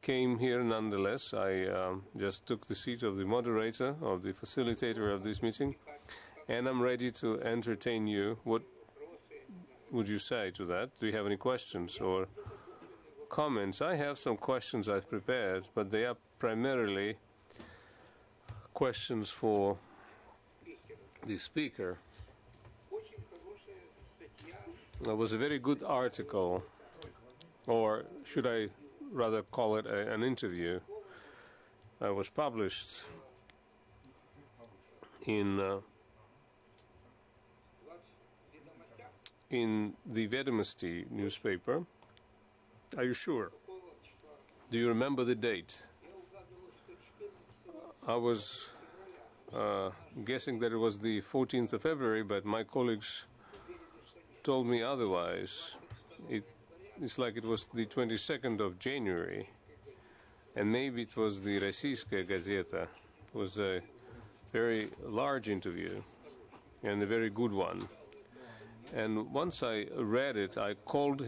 came here nonetheless. I just took the seat of the moderator, of the facilitator of this meeting, and I'm ready to entertain you. What would you say to that? Do you have any questions or comments? I have some questions I've prepared, but they are primarily questions for the speaker. It was a very good article, or should I rather call it an interview. It was published in the Vedomosti newspaper. Are you sure? Do you remember the date? I was guessing that it was the 14th of February, but my colleagues told me otherwise. It's like it was the 22nd of January, and maybe it was the Российская Gazeta. It was a very large interview and a very good one. And once I read it, I called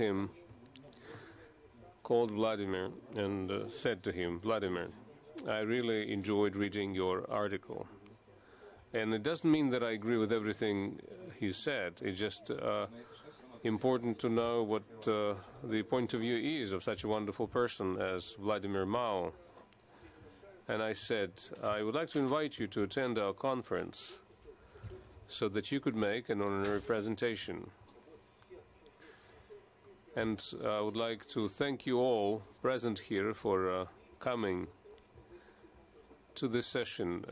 Vladimir, and said to him, Vladimir, I really enjoyed reading your article. And it doesn't mean that I agree with everything he said. It's just important to know what the point of view is of such a wonderful person as Vladimir Mao. And I said, I would like to invite you to attend our conference so that you could make an honorary presentation. And I would like to thank you all present here for coming to this session,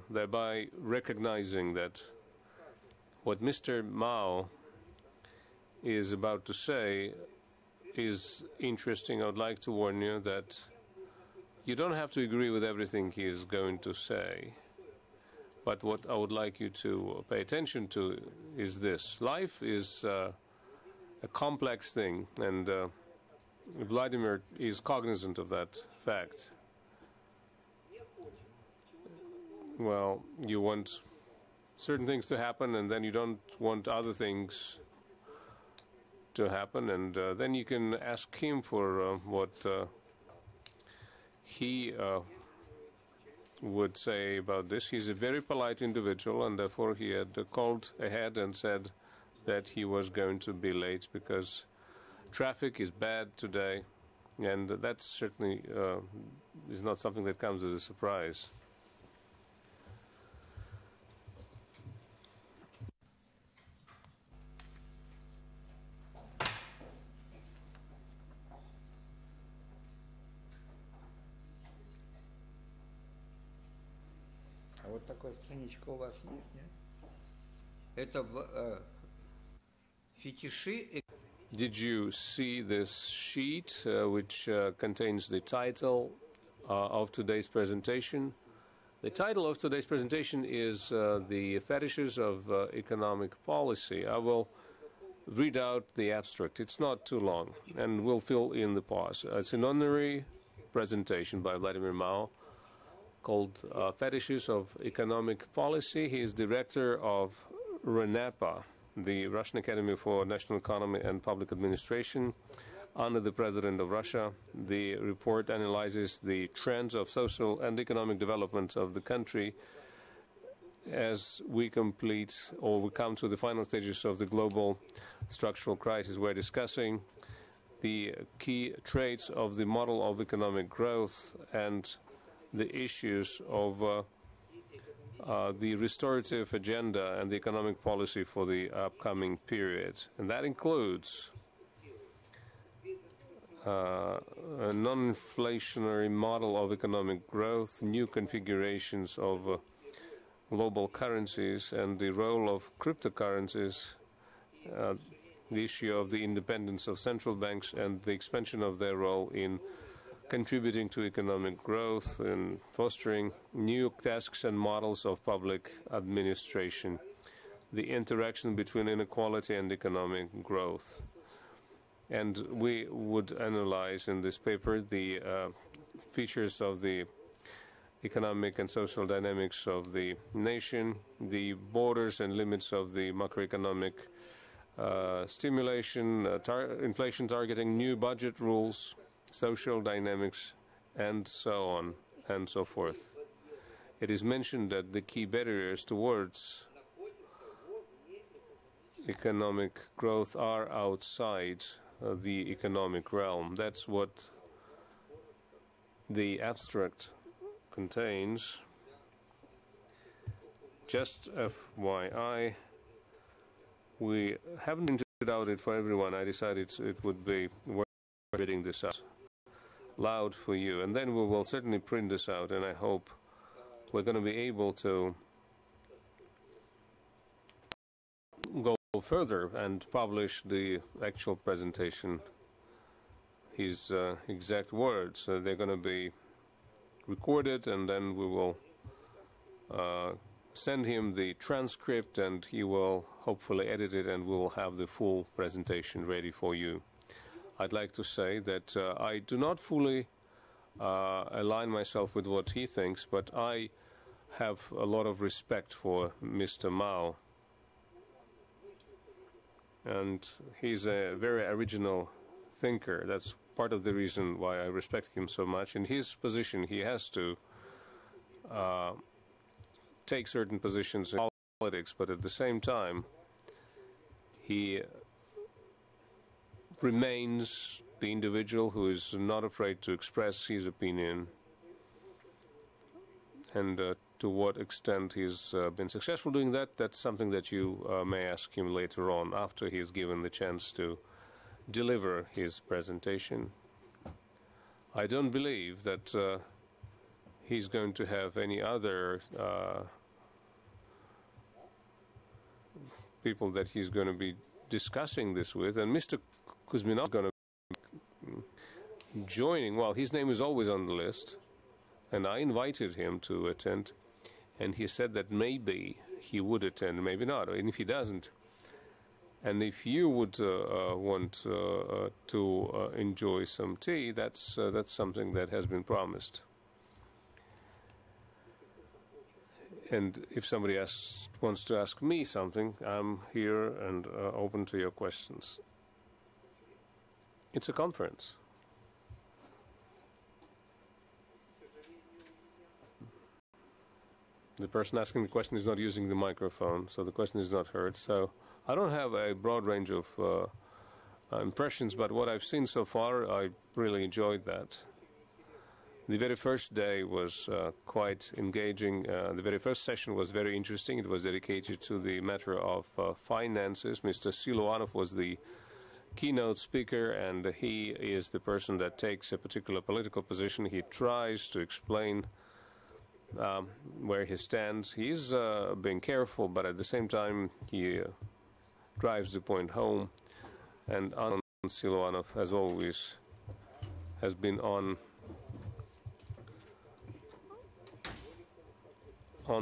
thereby recognizing that what Mr. Mao is about to say is interesting. I would like to warn you that you don't have to agree with everything he is going to say. But what I would like you to pay attention to is this. Life is a complex thing, and Vladimir is cognizant of that fact. Well, you want certain things to happen, and then you don't want other things to happen, and then you can ask him for what he would say about this. He's a very polite individual, and therefore he had called ahead and said that he was going to be late because traffic is bad today, and that certainly is not something that comes as a surprise. А вот такая страничка у вас есть, нет? Это фетиши. Did you see this sheet which contains the title of today's presentation? The title of today's presentation is The Fetishes of Economic Policy. I will read out the abstract. It's not too long, and we'll fill in the pause. It's an honorary presentation by Vladimir Mao called Fetishes of Economic Policy. He is director of RENAPA, the Russian Academy for National Economy and Public Administration, under the President of Russia. The report analyzes the trends of social and economic development of the country as we complete or we come to the final stages of the global structural crisis. We're discussing the key traits of the model of economic growth and the issues of the restorative agenda and the economic policy for the upcoming period. And that includes a non-inflationary model of economic growth, new configurations of global currencies, and the role of cryptocurrencies, the issue of the independence of central banks and the expansion of their role in contributing to economic growth and fostering new tasks and models of public administration, the interaction between inequality and economic growth. And we would analyze in this paper the features of the economic and social dynamics of the nation, the borders and limits of the macroeconomic stimulation, inflation targeting, new budget rules, social dynamics, and so on and so forth. It is mentioned that the key barriers towards economic growth are outside the economic realm. That's what the abstract contains. Just FYI, we haven't printed out it for everyone. I decided it would be worth reading this out loud for you, and then we will certainly print this out, and I hope we're going to be able to go further and publish the actual presentation, his exact words. They're going to be recorded, and then we will send him the transcript, and he will hopefully edit it, and we will have the full presentation ready for you. I'd like to say that I do not fully align myself with what he thinks, but I have a lot of respect for Mr. Mao. And he's a very original thinker. That's part of the reason why I respect him so much. In his position, he has to take certain positions in politics, but at the same time, he remains the individual who is not afraid to express his opinion, and to what extent he's been successful doing that, that's something that you may ask him later on, after he's given the chance to deliver his presentation. I don't believe that he's going to have any other people that he's going to be discussing this with, and Mr. Kuzminov is going to be joining. Well, his name is always on the list, and I invited him to attend, and he said that maybe he would attend, maybe not, and if he doesn't, and if you would want to enjoy some tea, that's something that has been promised. And if somebody wants to ask me something, I'm here and open to your questions. It's a conference. The person asking the question is not using the microphone, so the question is not heard. So I don't have a broad range of impressions, but what I've seen so far, I really enjoyed that. The very first day was quite engaging. The very first session was very interesting. It was dedicated to the matter of finances. Mr. Siluanov was the keynote speaker, and he is the person that takes a particular political position. He tries to explain where he stands. He's being careful, but at the same time he drives the point home. And Siluanov, as always, has been on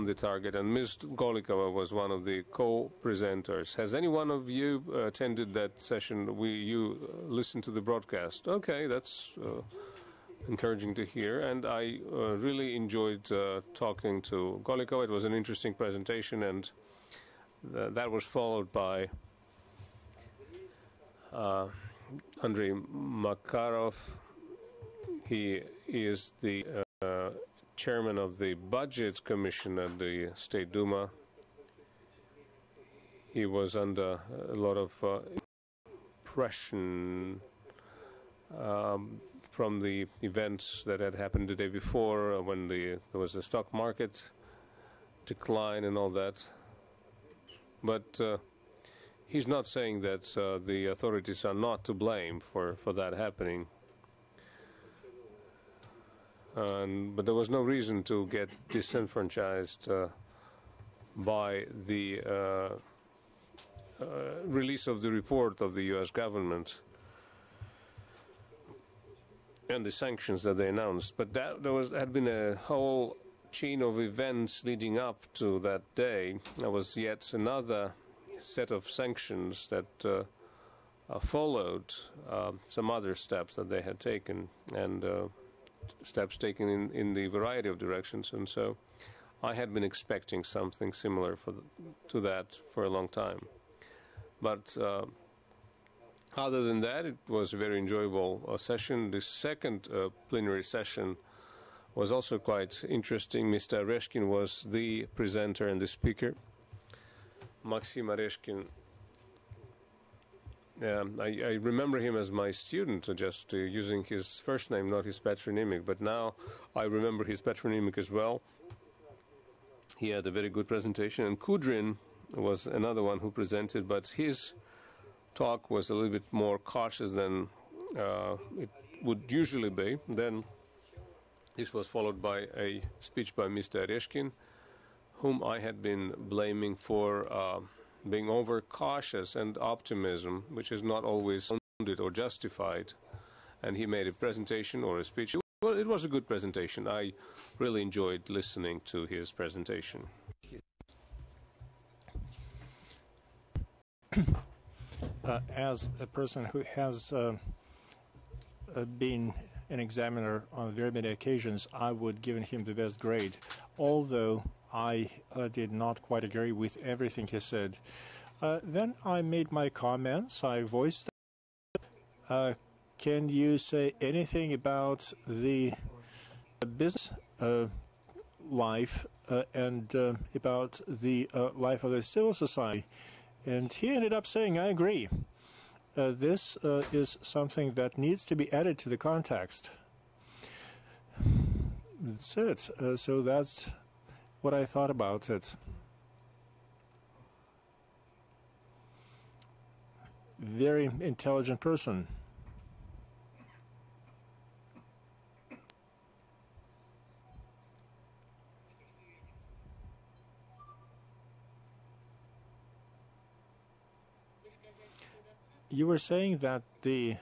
the target, and Ms. Golikova was one of the co-presenters. Has any one of you attended that session? You listened to the broadcast? Okay, that's encouraging to hear, and I really enjoyed talking to Golikova. It was an interesting presentation, and that was followed by Andrei Makarov. He is the chairman of the Budget Commission at the State Duma. He was under a lot of pressure from the events that had happened the day before, when there was a stock market decline and all that. But he's not saying that the authorities are not to blame for that happening. But there was no reason to get disenfranchised by the release of the report of the U.S. government and the sanctions that they announced. But there had been a whole chain of events leading up to that day. There was yet another set of sanctions that followed some other steps that they had taken, and steps taken in the variety of directions. And so I had been expecting something similar to that for a long time. But Other than that, it was a very enjoyable session. The second plenary session was also quite interesting. Mr. Areshkin was the presenter and the speaker. Maxim Areshkin, I remember him as my student, just using his first name, not his patronymic, but now I remember his patronymic as well. He had a very good presentation, and Kudrin was another one who presented, but his talk was a little bit more cautious than it would usually be. Then this was followed by a speech by Mr. Areshkin, whom I had been blaming for being overcautious and optimism, which is not always founded or justified. And he made a presentation or a speech. Well, it was a good presentation. I really enjoyed listening to his presentation. As a person who has been an examiner on very many occasions, I would give him the best grade, although I did not quite agree with everything he said. Then I made my comments. I voiced them. Can you say anything about the business life and about the life of the civil society? And he ended up saying, I agree. This is something that needs to be added to the context. That's it. So that's what I thought about it. Very intelligent person. You were saying that the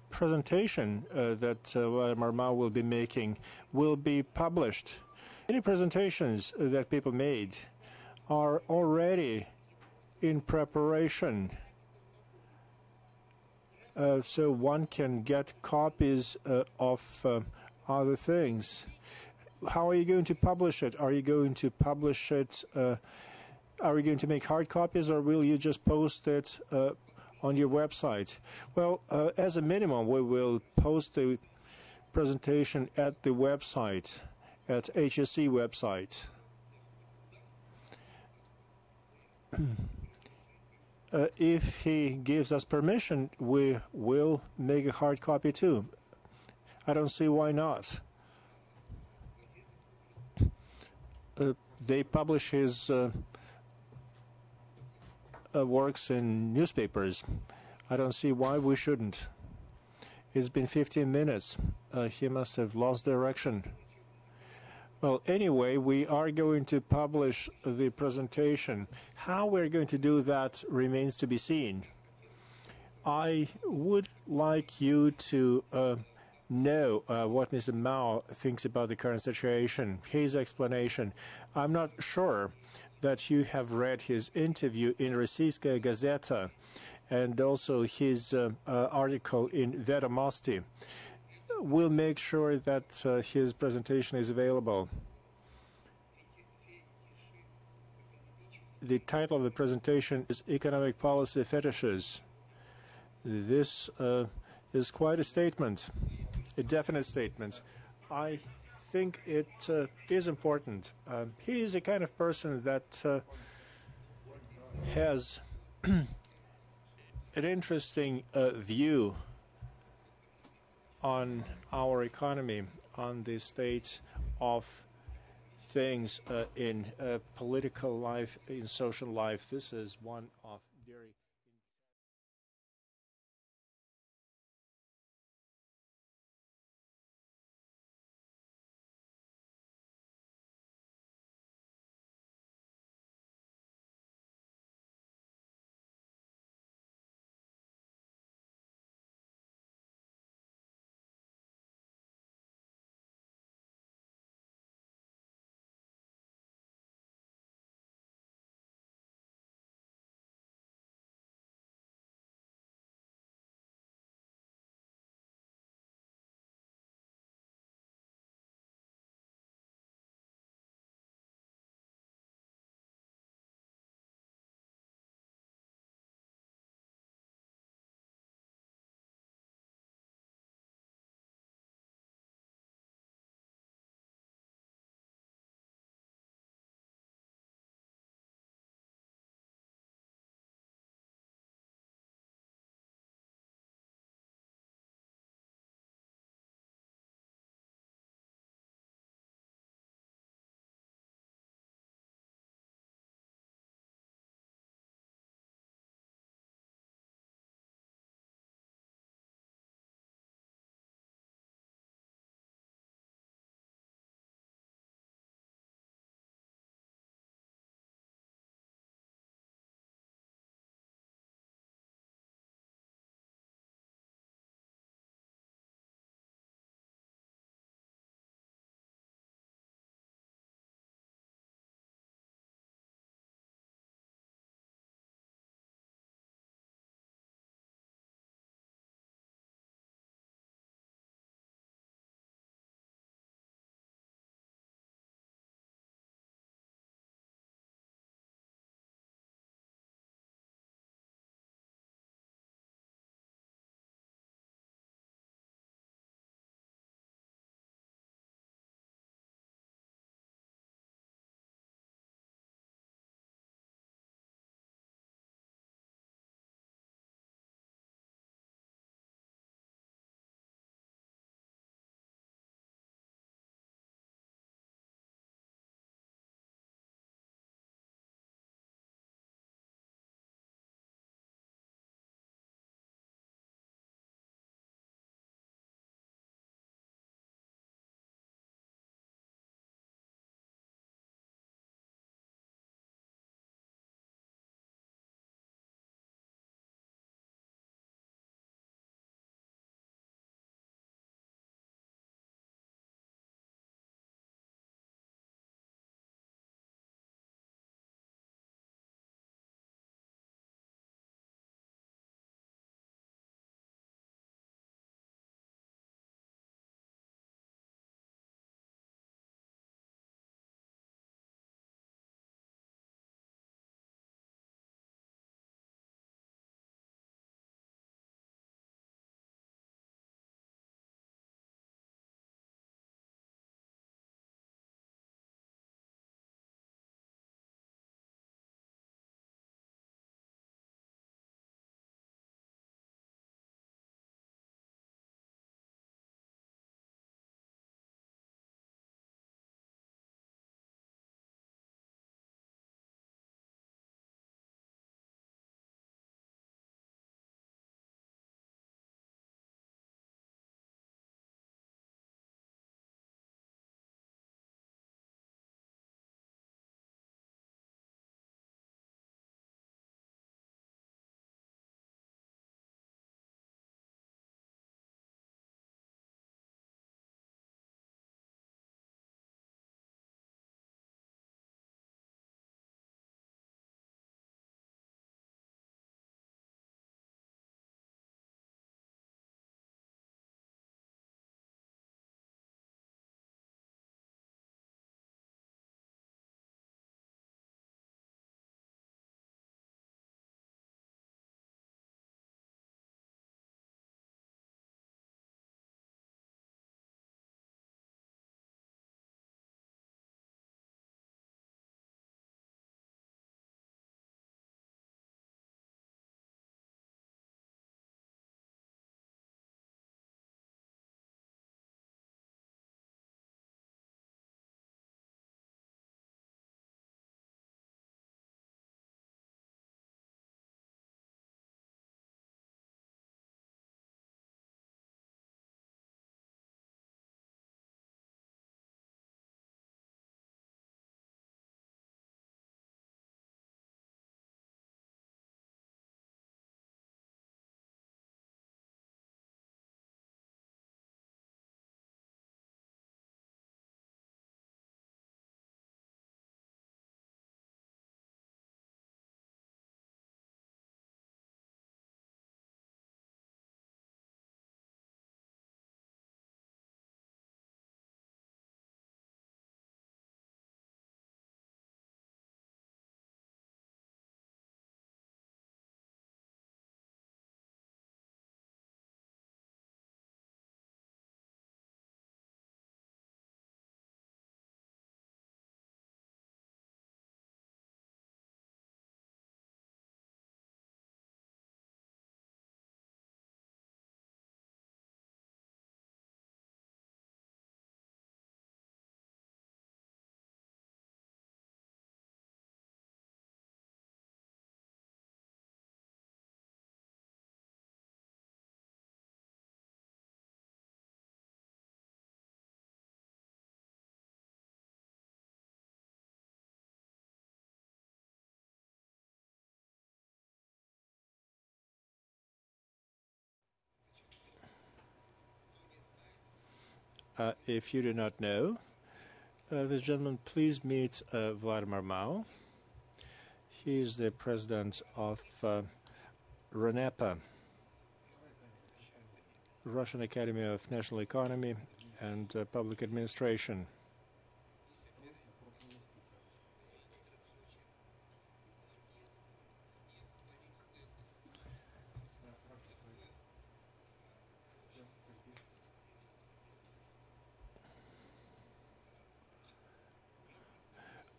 presentation that Vladimir Mao will be making will be published. Many presentations that people made are already in preparation, so one can get copies of other things. How are you going to publish it? Are you going to publish it? Are you going to make hard copies, or will you just post it on your website? Well, as a minimum, we will post the presentation at the website, at HSC website. If he gives us permission, we will make a hard copy too. I don't see why not. They publish his works in newspapers. I don't see why we shouldn't. It's been 15 minutes. He must have lost direction. Well, anyway, we are going to publish the presentation. How we're going to do that remains to be seen. I would like you to know what Mr. Mao thinks about the current situation, his explanation. I'm not sure that you have read his interview in Rossiyskaya Gazeta and also his article in Vedomosti. We'll make sure that his presentation is available. The title of the presentation is Economic Policy Fetishes. This is quite a statement, a definite statement. I think it is important. He is a kind of person that has an interesting view on our economy, on the state of things in political life, in social life. This is one of very If you do not know, this gentleman, please meet Vladimir Mao. He is the president of RANEPA, Russian Academy of National Economy and Public Administration.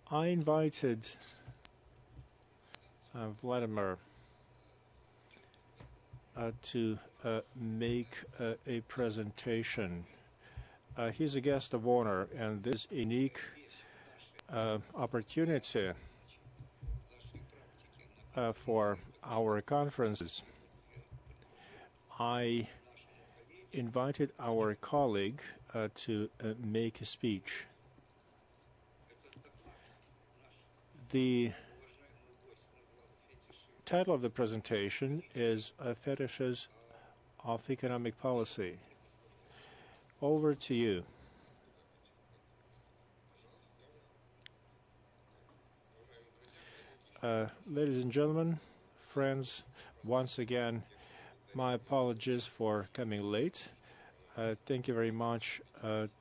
I invited Vladimir to make a presentation. He's a guest of honor, and this unique opportunity for our conferences. I invited our colleague to make a speech. The title of the presentation is Fetishes of Economic Policy. Over to you. Ladies and gentlemen, friends, once again, my apologies for coming late. Thank you very much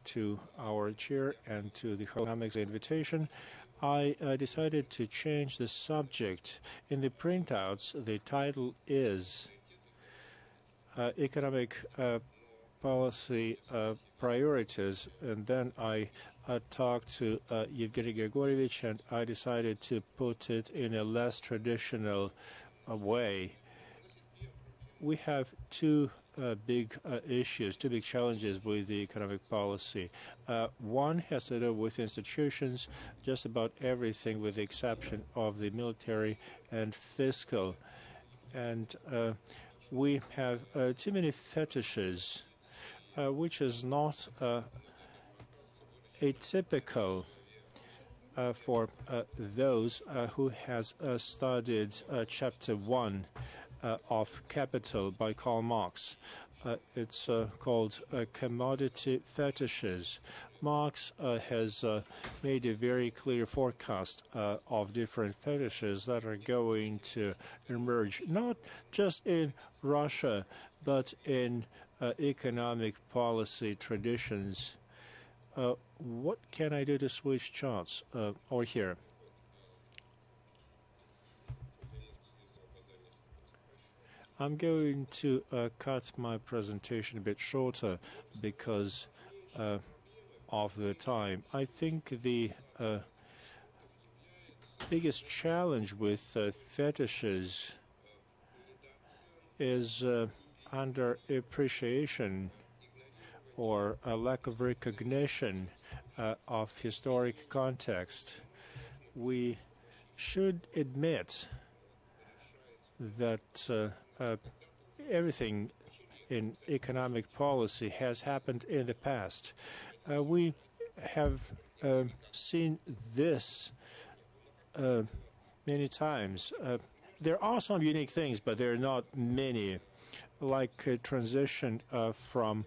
to our chair and to the economics invitation. I decided to change the subject. In the printouts, the title is Economic Policy Priorities, and then I talked to Evgeny Grigorievich, and I decided to put it in a less traditional way. We have two big issues, two big challenges with the economic policy. One has to do with institutions, just about everything with the exception of the military and fiscal. And we have too many fetishes, which is not atypical for those who has studied Chapter 1 of Capital by Karl Marx. It's called commodity fetishes. Marx has made a very clear forecast of different fetishes that are going to emerge, not just in Russia, but in economic policy traditions. What can I do to switch charts? Or here. I'm going to cut my presentation a bit shorter because of the time. I think the biggest challenge with fetishes is under appreciation or a lack of recognition of historic context. We should admit that everything in economic policy has happened in the past. We have seen this many times. There are some unique things, but there are not many, like transition from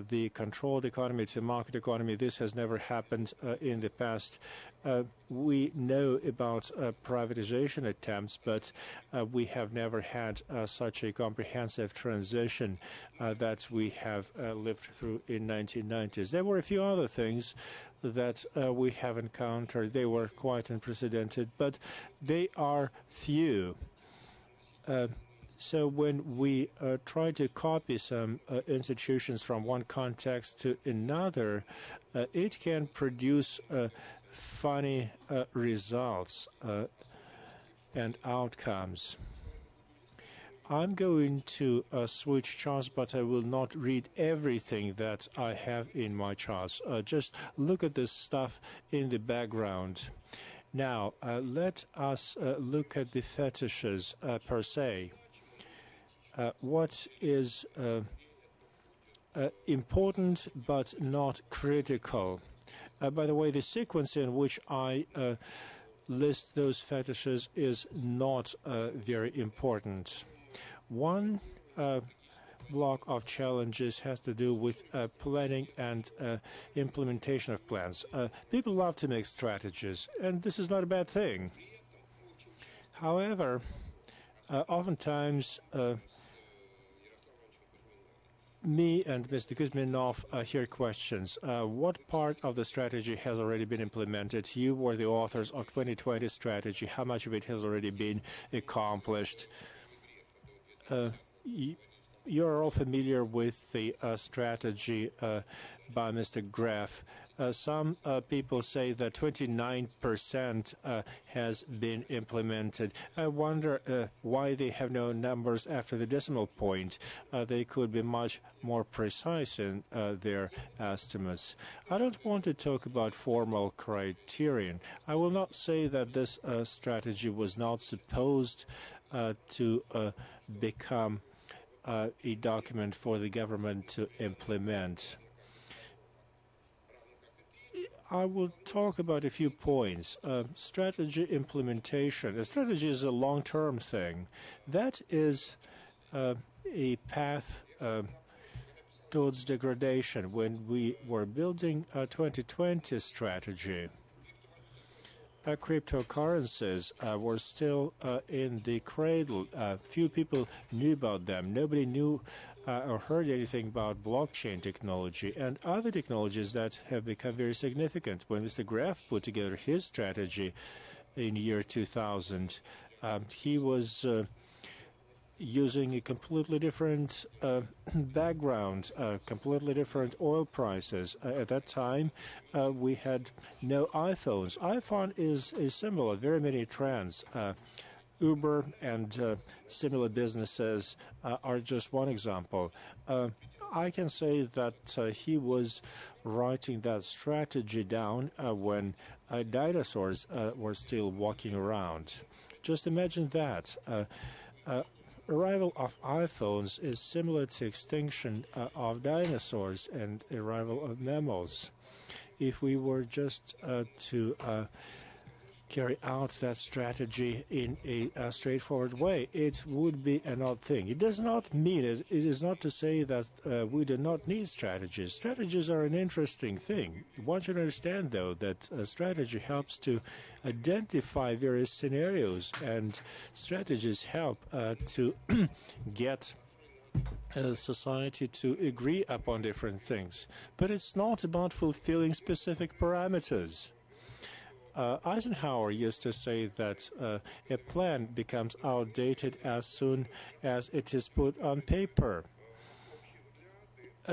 the controlled economy to market economy. This has never happened in the past. We know about privatization attempts, but we have never had such a comprehensive transition that we have lived through in 1990s. There were a few other things that we have encountered. They were quite unprecedented, but they are few. So when we try to copy some institutions from one context to another, it can produce funny results and outcomes. I'm going to switch charts, but I will not read everything that I have in my charts. Just look at this stuff in the background. Now, let us look at the fetishes per se. What is important but not critical? By the way, the sequence in which I list those fetishes is not very important. One block of challenges has to do with planning and implementation of plans. People love to make strategies, and this is not a bad thing. However, oftentimes me and Mr. Kuzminov hear questions. What part of the strategy has already been implemented? You were the authors of 2020 strategy. How much of it has already been accomplished? You're all familiar with the strategy by Mr. Graf. Some people say that 29% has been implemented. I wonder why they have no numbers after the decimal point. They could be much more precise in their estimates. I don't want to talk about formal criterion. I will not say that this strategy was not supposed to become a document for the government to implement. I will talk about a few points. Strategy implementation. A strategy is a long-term thing. That is a path towards degradation. When we were building a 2020 strategy, cryptocurrencies were still in the cradle. Few people knew about them. Nobody knew or heard anything about blockchain technology and other technologies that have become very significant. When Mr. Graf put together his strategy in year 2000, he was using a completely different background, completely different oil prices. At that time, we had no iPhones. iPhone is a symbol of very many trends. Uber and similar businesses are just one example. I can say that he was writing that strategy down when dinosaurs were still walking around. Just imagine that. Arrival of iPhones is similar to extinction of dinosaurs and arrival of mammals. If we were just to carry out that strategy in a straightforward way, it would be an odd thing. It does not mean it is not to say that we do not need strategies. Strategies are an interesting thing. One should understand, though, that a strategy helps to identify various scenarios, and strategies help to get society to agree upon different things. But it's not about fulfilling specific parameters. Eisenhower used to say that a plan becomes outdated as soon as it is put on paper.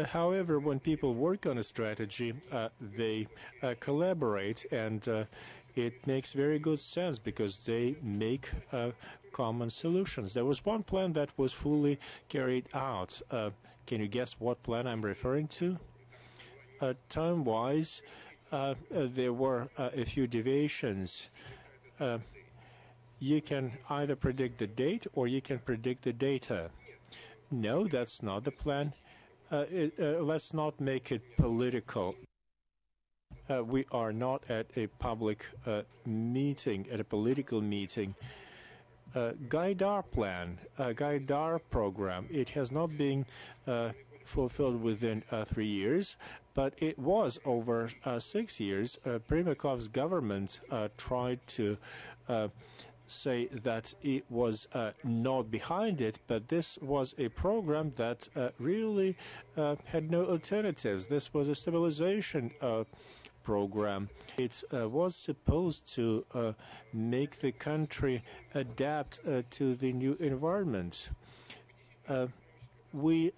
However, when people work on a strategy, they collaborate, and it makes very good sense because they make common solutions. There was one plan that was fully carried out. Can you guess what plan I'm referring to? Time-wise, there were a few deviations. You can either predict the date or you can predict the data. No, that's not the plan. Let's not make it political. We are not at a public meeting, at a political meeting. Gaidar plan, Gaidar program, it has not been fulfilled within 3 years, but it was over 6 years. Primakov's government tried to say that it was not behind it, but this was a program that really had no alternatives. This was a stabilization program. It was supposed to make the country adapt to the new environment. We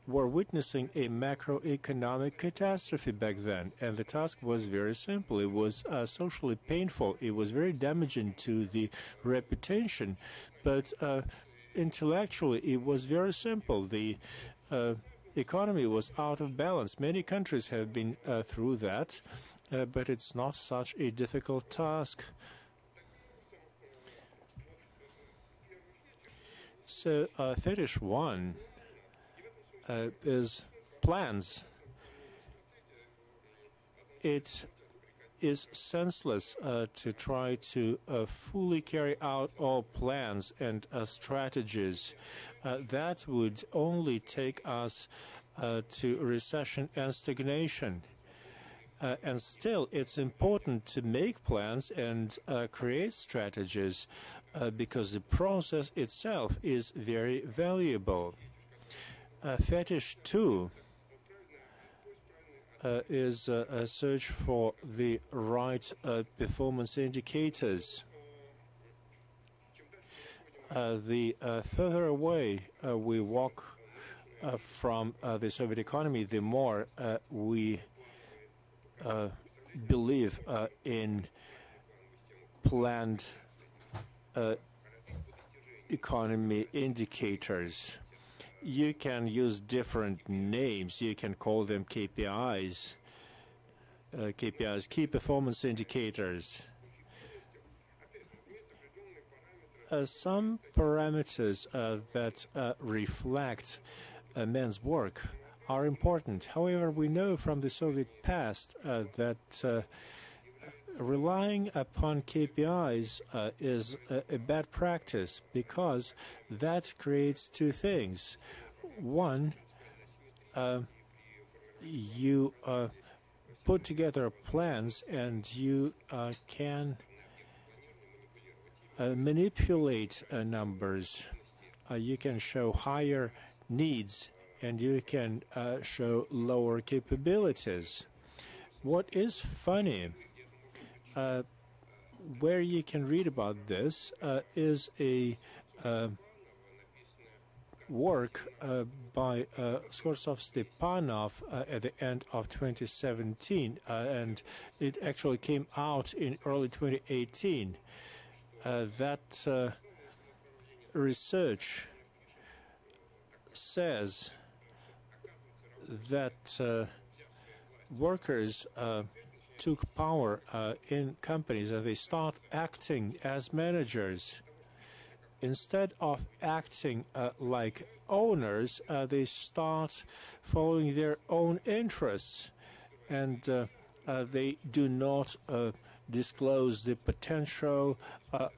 were witnessing a macroeconomic catastrophe back then, and the task was very simple. It was socially painful. It was very damaging to the reputation, but intellectually it was very simple. The economy was out of balance. Many countries have been through that, but it's not such a difficult task. So fetish one is plans. It is senseless to try to fully carry out all plans and strategies. That would only take us to recession and stagnation. And still, it's important to make plans and create strategies because the process itself is very valuable. Fetish 2 is a search for the right performance indicators. The further away we walk from the Soviet economy, the more we believe in planned economy indicators. You can use different names. You can call them KPIs, key performance indicators. Some parameters that reflect men's work are important. However, we know from the Soviet past that relying upon KPIs is a bad practice because that creates two things. One, you put together plans and you can manipulate numbers. You can show higher needs and you can show lower capabilities. What is funny, where you can read about this, is a work by Skorsov-Stepanov at the end of 2017, and it actually came out in early 2018. That research says that workers took power in companies and they start acting as managers. Instead of acting like owners, they start following their own interests, and they do not disclose the potential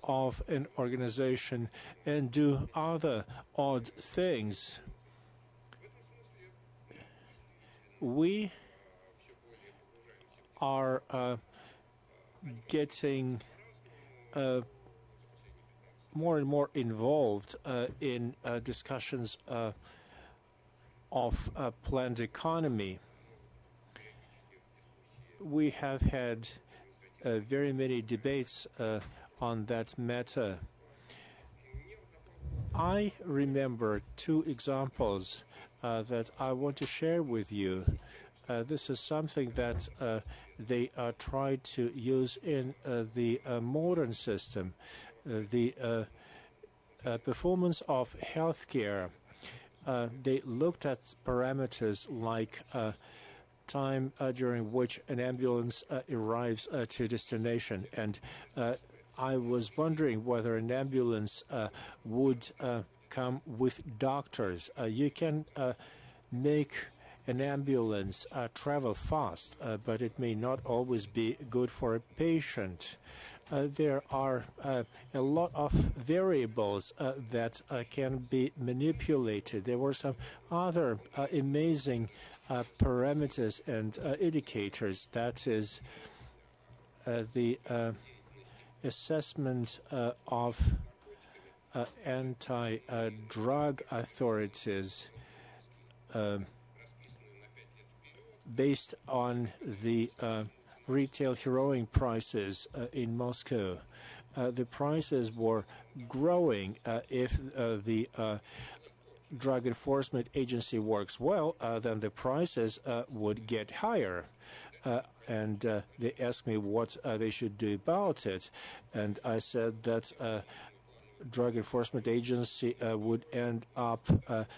of an organization and do other odd things. We are getting more and more involved in discussions of planned economy. We have had very many debates on that matter. I remember two examples that I want to share with you. This is something that they tried to use in the modern system. The performance of healthcare. They looked at parameters like time during which an ambulance arrives to a destination, and I was wondering whether an ambulance would come with doctors. You can make an ambulance travel fast, but it may not always be good for a patient. There are a lot of variables that can be manipulated. There were some other amazing parameters and indicators. That is the assessment of anti-drug authorities based on the retail heroin prices in Moscow. The prices were growing if the Drug Enforcement Agency works well, then the prices would get higher. And they asked me what they should do about it. And I said that Drug Enforcement Agency would end up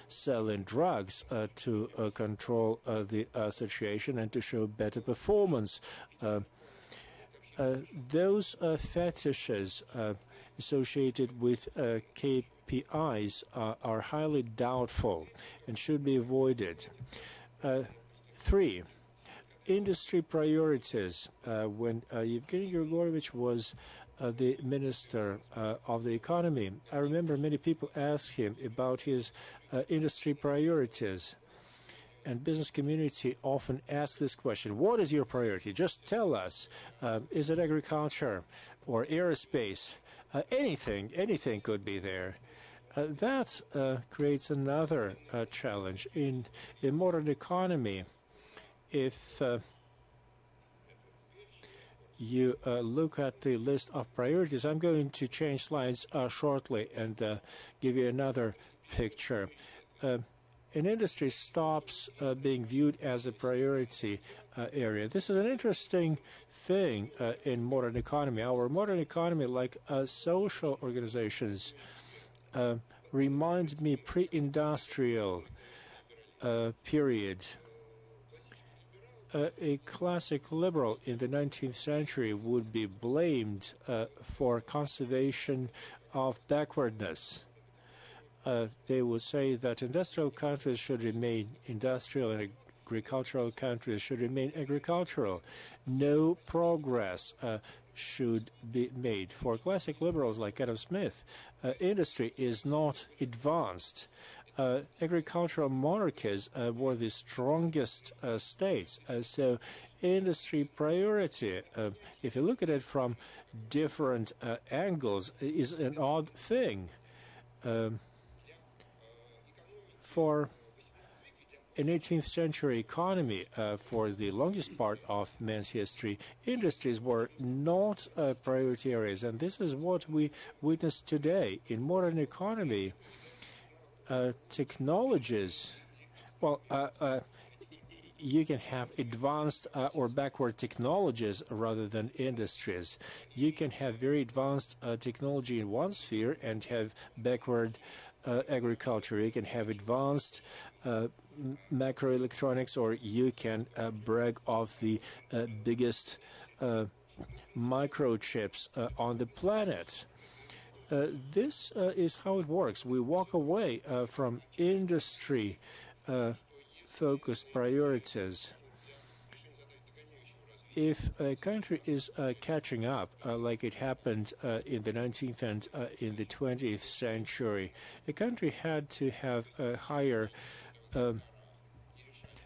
selling drugs to control the situation and to show better performance. Those fetishes associated with KPIs are highly doubtful and should be avoided. 3. industry priorities. When Yevgeny Grigorovich was the Minister of the Economy, I remember many people asked him about his industry priorities. And business community often asks this question: what is your priority? Just tell us. Is it agriculture or aerospace? Anything could be there. That creates another challenge in a modern economy. If you look at the list of priorities, I'm going to change slides shortly and give you another picture. An industry stops being viewed as a priority area. This is an interesting thing in modern economy. Our modern economy, like social organizations, reminds me pre-industrial period. A classic liberal in the 19th century would be blamed for conservation of backwardness. They would say that industrial countries should remain industrial and agricultural countries should remain agricultural. No progress should be made. For classic liberals like Adam Smith, industry is not advanced. Agricultural monarchies were the strongest states. So industry priority, if you look at it from different angles, is an odd thing. For an 18th century economy, for the longest part of man's history, industries were not priority areas, and this is what we witness today. In modern economy, technologies, well, you can have advanced or backward technologies rather than industries. You can have very advanced technology in one sphere and have backward agriculture. You can have advanced macroelectronics, or you can brag of the biggest microchips on the planet. This is how it works. We walk away from industry-focused priorities. If a country is catching up, like it happened in the 19th and in the 20th century, a country had to have higher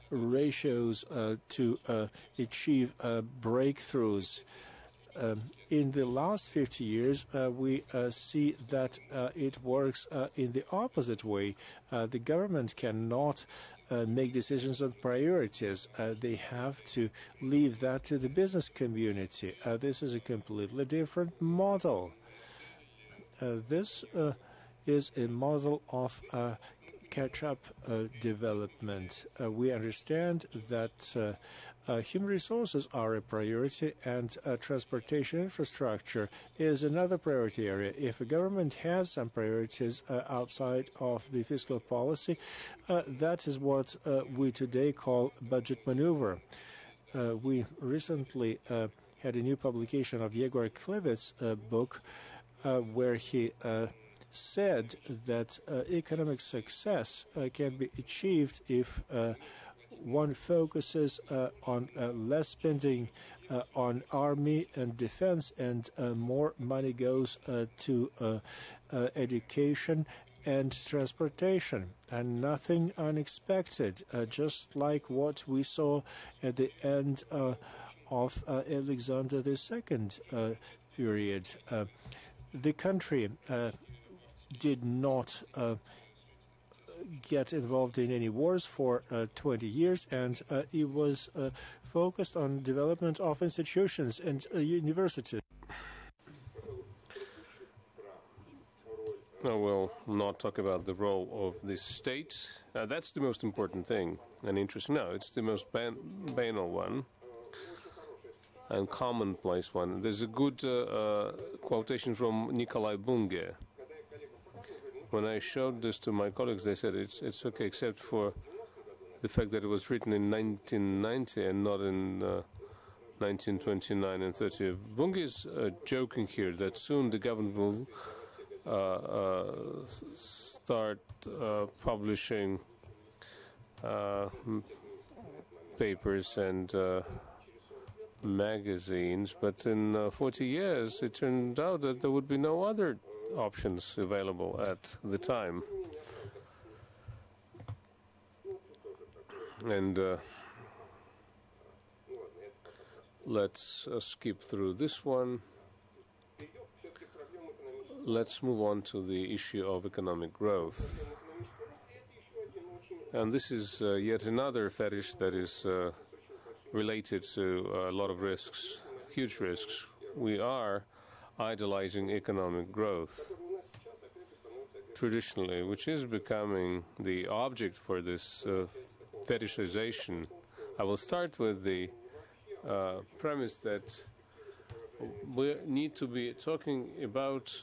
ratios to achieve breakthroughs. In the last 50 years, we see that it works in the opposite way. The government cannot make decisions on priorities. They have to leave that to the business community. This is a completely different model. This is a model of catch-up development. We understand that human resources are a priority, and transportation infrastructure is another priority area. If a government has some priorities outside of the fiscal policy, that is what we today call budget maneuver. We recently had a new publication of Yegor Klivitz's book where he said that economic success can be achieved if one focuses on less spending on army and defense, and more money goes to education and transportation, and nothing unexpected, just like what we saw at the end of Alexander II period. The country did not get involved in any wars for 20 years, and it was focused on development of institutions and universities. No, we'll not talk about the role of the state. That's the most important thing and interesting. No, it's the most banal one and commonplace one. There's a good quotation from Nikolai Bunge. When I showed this to my colleagues, they said it's okay, except for the fact that it was written in 1990 and not in 1929 and 30. Bunge is joking here that soon the government will start publishing papers and magazines, but in 40 years it turned out that there would be no other options available at the time. And let's skip through this one. Let's move on to the issue of economic growth. And this is yet another fetish that is related to a lot of risks, huge risks. We are idolizing economic growth traditionally, which is becoming the object for this fetishization. I will start with the premise that we need to be talking about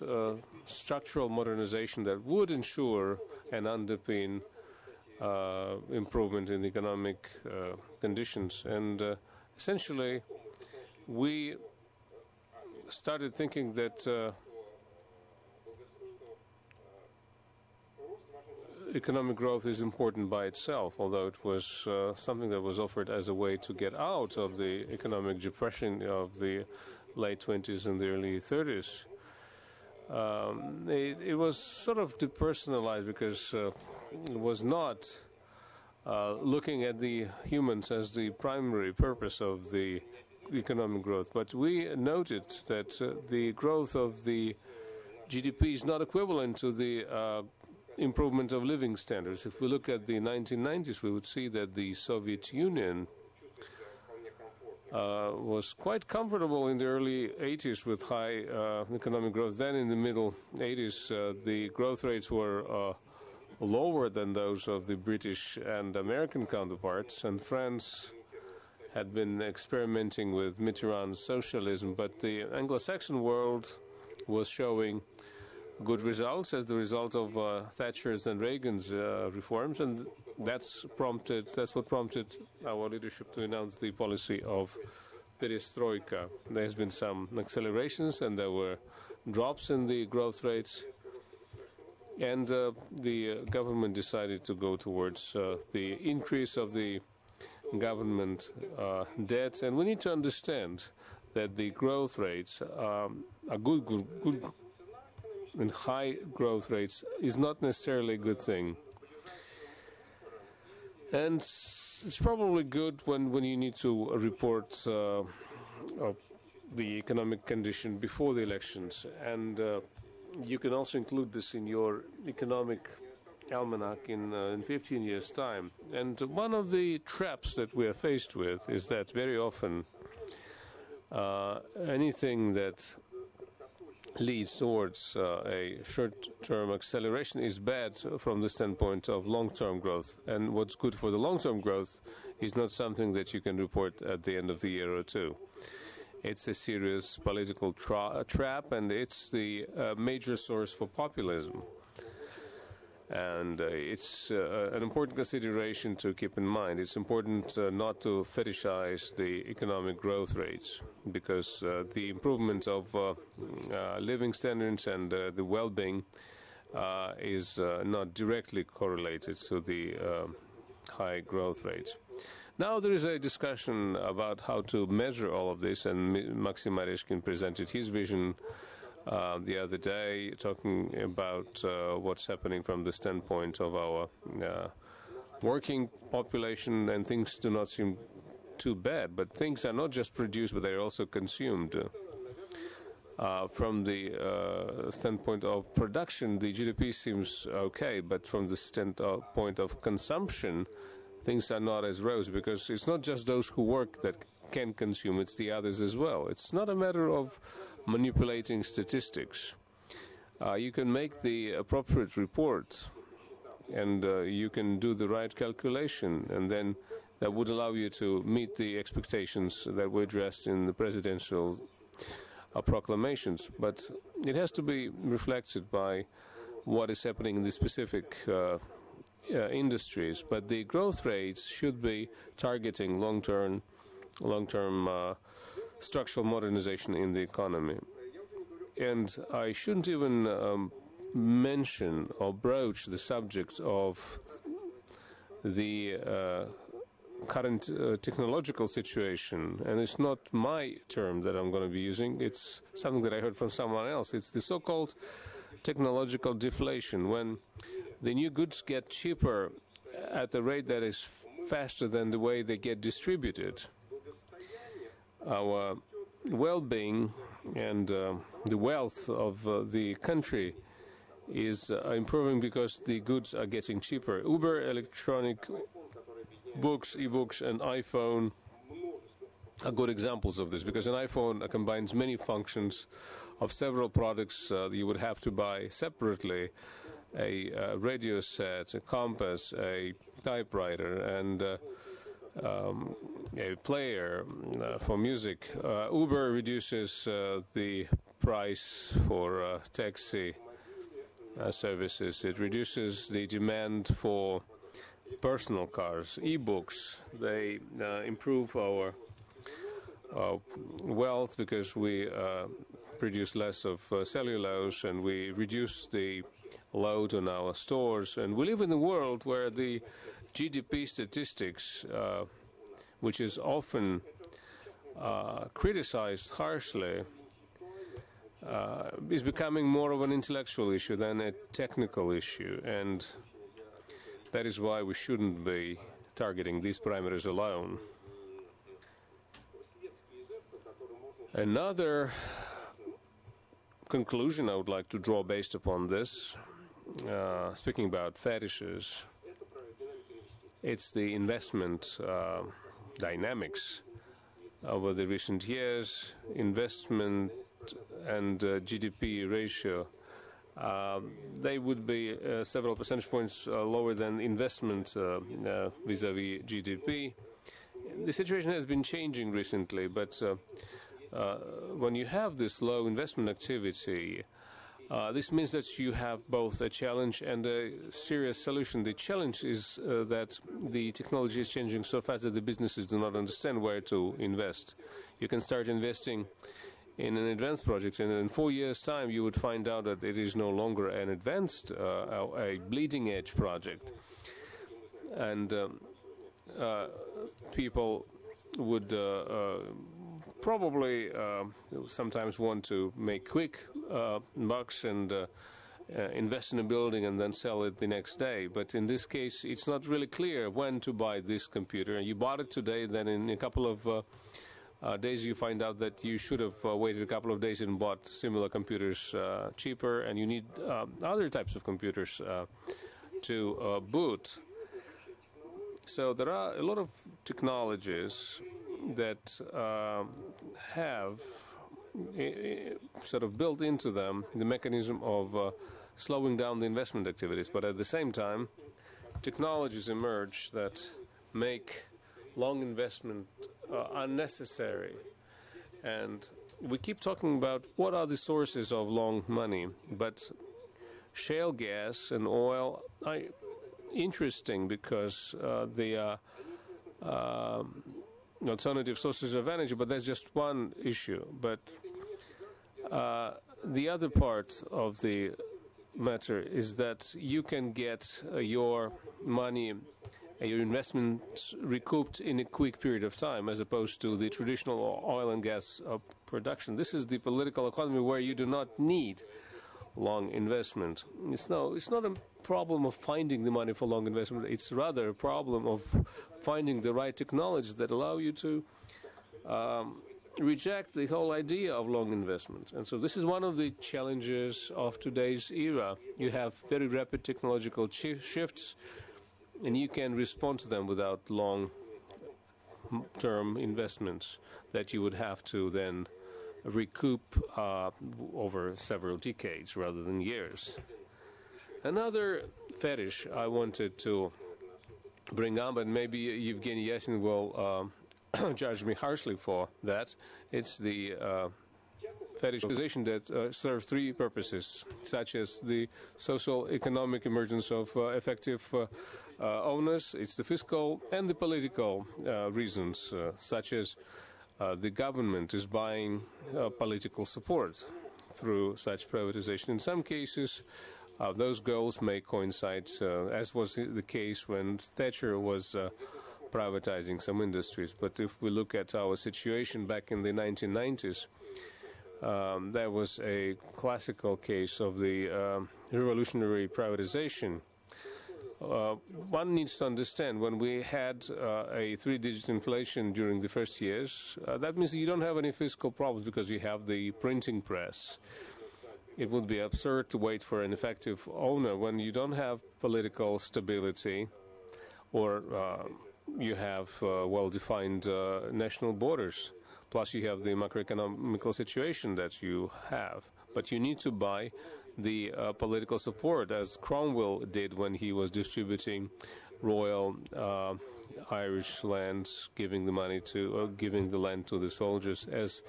structural modernization that would ensure and underpin improvement in economic conditions. And essentially, we started thinking that economic growth is important by itself, although it was something that was offered as a way to get out of the economic depression of the late 20s and the early 30s. It was sort of depersonalized because it was not looking at the humans as the primary purpose of the economic growth. But we noted that the growth of the GDP is not equivalent to the improvement of living standards. If we look at the 1990s, we would see that the Soviet Union was quite comfortable in the early 80s with high economic growth. Then in the middle 80s, the growth rates were lower than those of the British and American counterparts, and France had been experimenting with Mitterrand's socialism, but the Anglo-Saxon world was showing good results as the result of Thatcher's and Reagan's reforms, and that's what prompted our leadership to announce the policy of perestroika. There's been some accelerations and there were drops in the growth rates, and the government decided to go towards the increase of the government debt. And we need to understand that the growth rates are good and high growth rates is not necessarily a good thing. And it's probably good when you need to report the economic condition before the elections. And you can also include this in your economic almanac in 15 years' time. And one of the traps that we are faced with is that very often anything that leads towards a short-term acceleration is bad from the standpoint of long-term growth. And what's good for the long-term growth is not something that you can report at the end of the year or two. It's a serious political trap, and it's the major source for populism. And it's an important consideration to keep in mind. It's important not to fetishize the economic growth rates, because the improvement of living standards and the well-being is not directly correlated to the high growth rates. Now there is a discussion about how to measure all of this, and Maxim Areshkin presented his vision the other day, talking about what's happening from the standpoint of our working population, and things do not seem too bad. But things are not just produced, but they're also consumed. From the standpoint of production, the GDP seems okay, but from the standpoint of consumption, things are not as rosy, because it's not just those who work that can consume, it's the others as well. It's not a matter of manipulating statistics. You can make the appropriate report, and you can do the right calculation, and then that would allow you to meet the expectations that were addressed in the presidential proclamations. But it has to be reflected by what is happening in the specific industries. But the growth rates should be targeting long-term structural modernization in the economy. And I shouldn't even mention or broach the subject of the current technological situation, and it's not my term that I'm going to be using, it's something that I heard from someone else. It's the so-called technological deflation, when the new goods get cheaper at a rate that is faster than the way they get distributed. Our well-being and the wealth of the country is improving because the goods are getting cheaper. Uber, electronic books, e-books, and iPhone are good examples of this, because an iPhone combines many functions of several products you would have to buy separately: a radio set, a compass, a typewriter, and a player for music. Uber reduces the price for taxi services. It reduces the demand for personal cars. E-books, they improve our wealth because we produce less of cellulose, and we reduce the load on our stores. And we live in a world where the GDP statistics, which is often criticized harshly, is becoming more of an intellectual issue than a technical issue, and that is why we shouldn't be targeting these parameters alone. Another conclusion I would like to draw based upon this, speaking about fetishes, it's the investment dynamics over the recent years. Investment and GDP ratio, they would be several percentage points lower than investment vis-a-vis GDP. The situation has been changing recently, but when you have this low investment activity, this means that you have both a challenge and a serious solution. The challenge is that the technology is changing so fast that the businesses do not understand where to invest. You can start investing in an advanced project, and in 4 years' time you would find out that it is no longer an advanced, a bleeding-edge project. And people would probably sometimes want to make quick bucks and invest in a building and then sell it the next day. But in this case, it's not really clear when to buy this computer. You bought it today, then in a couple of days you find out that you should have waited a couple of days and bought similar computers cheaper, and you need other types of computers to boot. So there are a lot of technologies that have sort of built into them the mechanism of slowing down the investment activities, but at the same time technologies emerge that make long investment unnecessary. And we keep talking about what are the sources of long money, but shale gas and oil are interesting because they are alternative sources of energy, but that's just one issue. But the other part of the matter is that you can get your money, your investments recouped in a quick period of time, as opposed to the traditional oil and gas production. This is the political economy where you do not need long investment. It's not a problem of finding the money for long investment. It's rather a problem of finding the right technologies that allow you to reject the whole idea of long investment. And so this is one of the challenges of today's era. You have very rapid technological shifts, and you can respond to them without long-term investments that you would have to then recoup over several decades rather than years. Another fetish I wanted to bring up, and maybe Evgeny Yasin will judge me harshly for that, it's the fetishization that serves three purposes, such as the social economic emergence of effective owners, it's the fiscal and the political reasons, such as the government is buying political support through such privatization. In some cases, those goals may coincide, as was the case when Thatcher was privatizing some industries. But if we look at our situation back in the 1990s, that was a classical case of the revolutionary privatization. One needs to understand when we had a three-digit inflation during the first years, that means you don't have any fiscal problems because you have the printing press. It would be absurd to wait for an effective owner when you don't have political stability or you have well-defined national borders. Plus you have the macroeconomical situation that you have. But you need to buy the political support, as Cromwell did when he was distributing royal Irish lands, giving the money to, giving the land to the soldiers, as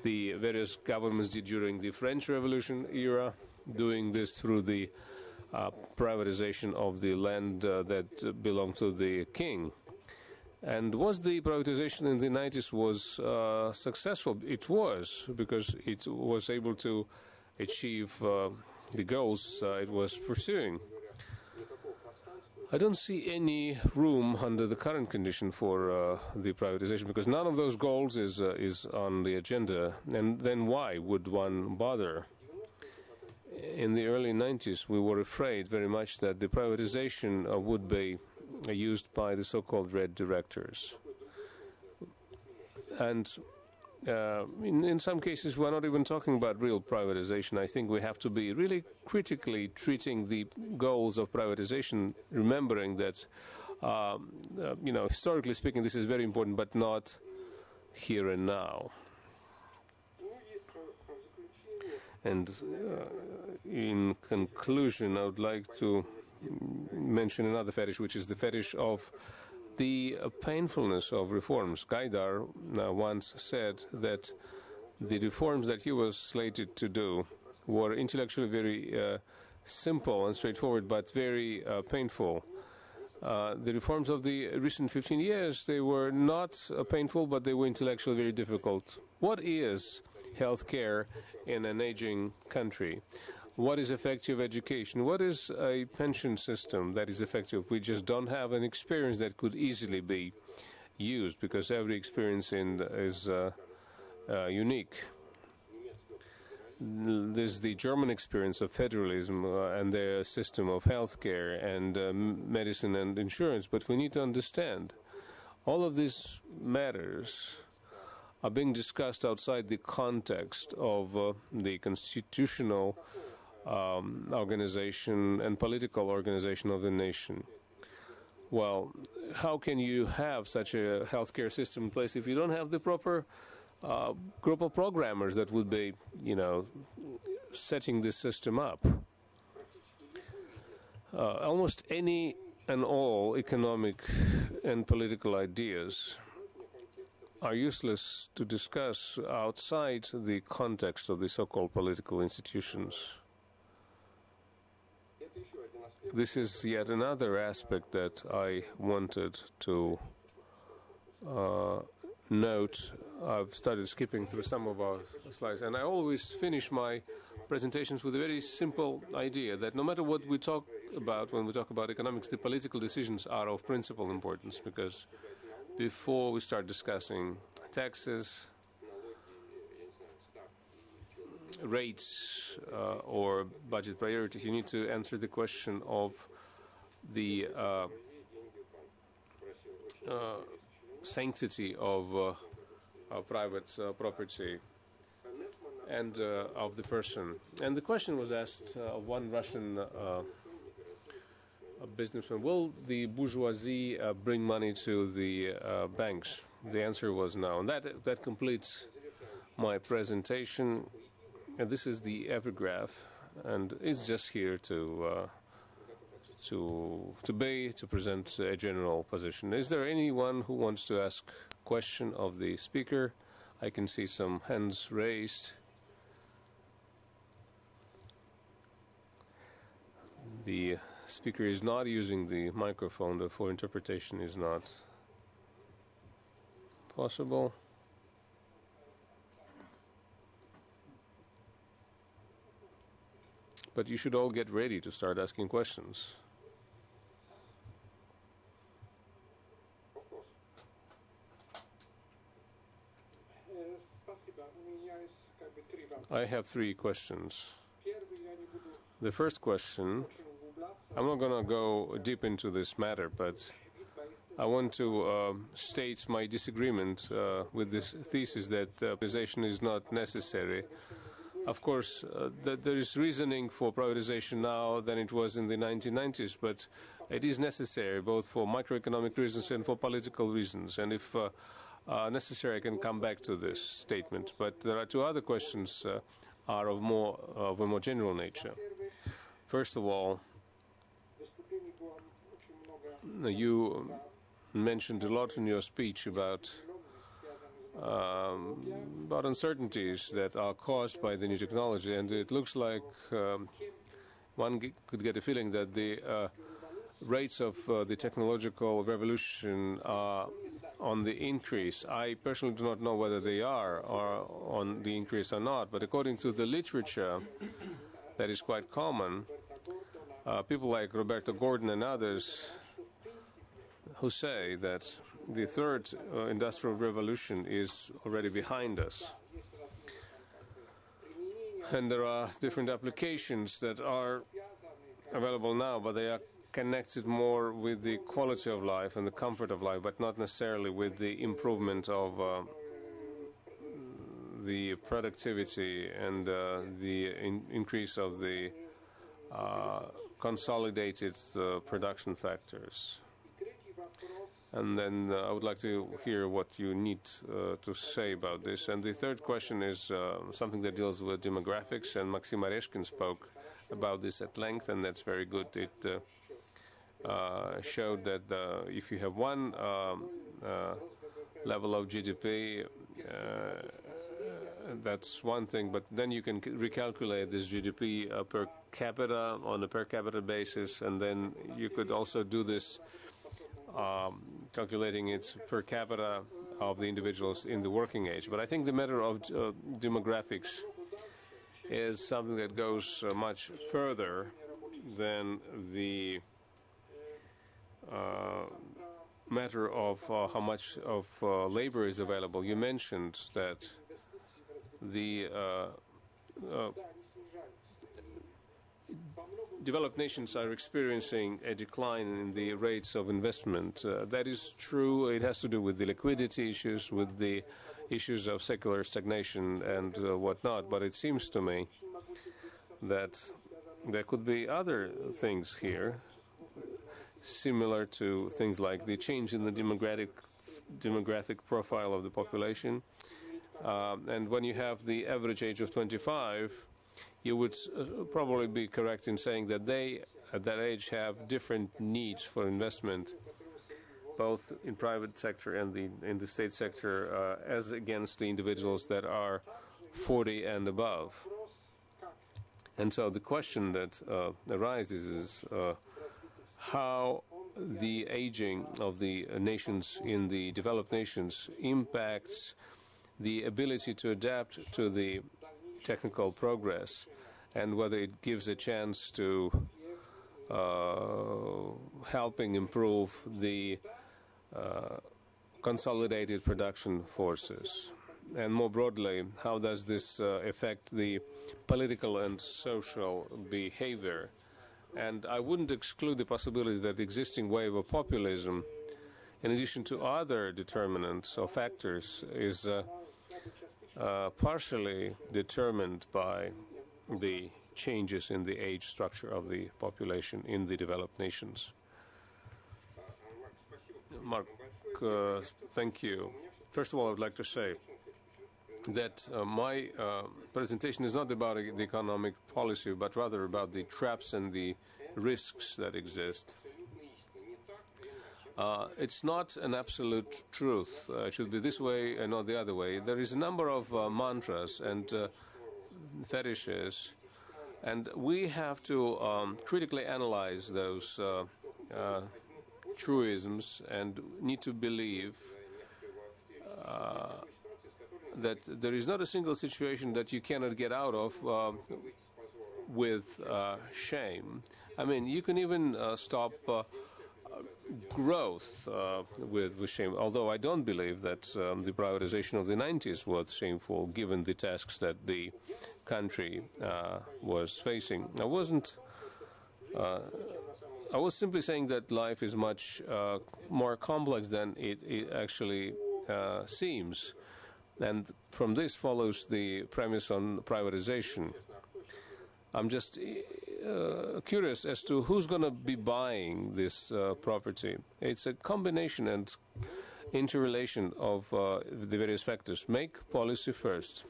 the various governments did during the French Revolution era, doing this through the privatization of the land that belonged to the king. And was the privatization in the 90s was successful? It was, because it was able to achieve the goals it was pursuing. I don't see any room under the current condition for the privatization, because none of those goals is on the agenda. And then why would one bother? In the early 90s, we were afraid very much that the privatization would be used by the so-called red directors. And in some cases, we're not even talking about real privatization. I think we have to be really critically treating the goals of privatization, remembering that, historically speaking, this is very important, but not here and now. And in conclusion, I would like to mention another fetish, which is the fetish of the painfulness of reforms. Gaidar once said that the reforms that he was slated to do were intellectually very simple and straightforward, but very painful. The reforms of the recent 15 years, they were not painful, but they were intellectually very difficult. What is health care in an aging country? What is effective education? What is a pension system that is effective? We just don't have an experience that could easily be used, because every experience is unique. There's the German experience of federalism and their system of healthcare and medicine and insurance, but we need to understand all of these matters are being discussed outside the context of the constitutional organization and political organization of the nation. Well, how can you have such a healthcare system in place if you don't have the proper group of programmers that would be, setting this system up? Almost any and all economic and political ideas are useless to discuss outside the context of the so-called political institutions. This is yet another aspect that I wanted to note. I've started skipping through some of our slides, and I always finish my presentations with a very simple idea that no matter what we talk about when we talk about economics, the political decisions are of principal importance, because before we start discussing taxes, rates, or budget priorities, you need to answer the question of the sanctity of private property and of the person. And the question was asked of one Russian businessman: will the bourgeoisie bring money to the banks? The answer was no. And that completes my presentation. And this is the epigraph, and it's just here to present a general position. Is there anyone who wants to ask a question of the speaker? I can see some hands raised. The speaker is not using the microphone, therefore interpretation is not possible. But you should all get ready to start asking questions. I have three questions. The first question, I'm not going to go deep into this matter, but I want to state my disagreement with this thesis that privatization is not necessary. Of course, there is reasoning for privatization now than it was in the 1990s, but it is necessary both for macroeconomic reasons and for political reasons. And if necessary, I can come back to this statement. But there are two other questions are of a more general nature. First of all, you mentioned a lot in your speech about uncertainties that are caused by the new technology, and it looks like one could get a feeling that the rates of the technological revolution are on the increase. I personally do not know whether they are on the increase or not, but according to the literature that is quite common, people like Roberto Gordon and others who say that the third industrial revolution is already behind us. And there are different applications that are available now, but they are connected more with the quality of life and the comfort of life, but not necessarily with the improvement of the productivity and the increase of the consolidated production factors. And then I would like to hear what you need to say about this. And the third question is something that deals with demographics, and Maxim Areshkin spoke about this at length, and that's very good. It showed that if you have one level of GDP, that's one thing, but then you can recalculate this GDP per capita on a per capita basis, and then you could also do this calculating it per capita of the individuals in the working age. But I think the matter of demographics is something that goes much further than the matter of how much of labor is available. You mentioned that the developed nations are experiencing a decline in the rates of investment. That is true. It has to do with the liquidity issues, with the issues of secular stagnation and whatnot. But it seems to me that there could be other things here, similar to things like the change in the demographic profile of the population. And when you have the average age of 25, you would probably be correct in saying that they, at that age, have different needs for investment, both in private sector and in the state sector, as against the individuals that are 40 and above. And so the question that arises is how the aging of the nations in the developed nations impacts the ability to adapt to the technical progress, and whether it gives a chance to helping improve the consolidated production forces. And more broadly, how does this affect the political and social behavior? And I wouldn't exclude the possibility that the existing wave of populism, in addition to other determinants or factors, is partially determined by the changes in the age structure of the population in the developed nations. Mark, thank you. First of all, I would like to say that my presentation is not about the economic policy, but rather about the traps and the risks that exist. It's not an absolute truth. It should be this way and not the other way. There is a number of mantras and fetishes, and we have to critically analyze those truisms and need to believe that there is not a single situation that you cannot get out of with shame. I mean, you can even stop growth with shame, although I don't believe that the privatization of the 90s was shameful, given the tasks that the country was facing. I was simply saying that life is much more complex than it actually seems. And from this follows the premise on privatization. I'm just curious as to who's going to be buying this property. It's a combination and interrelation of the various factors. Make policy first.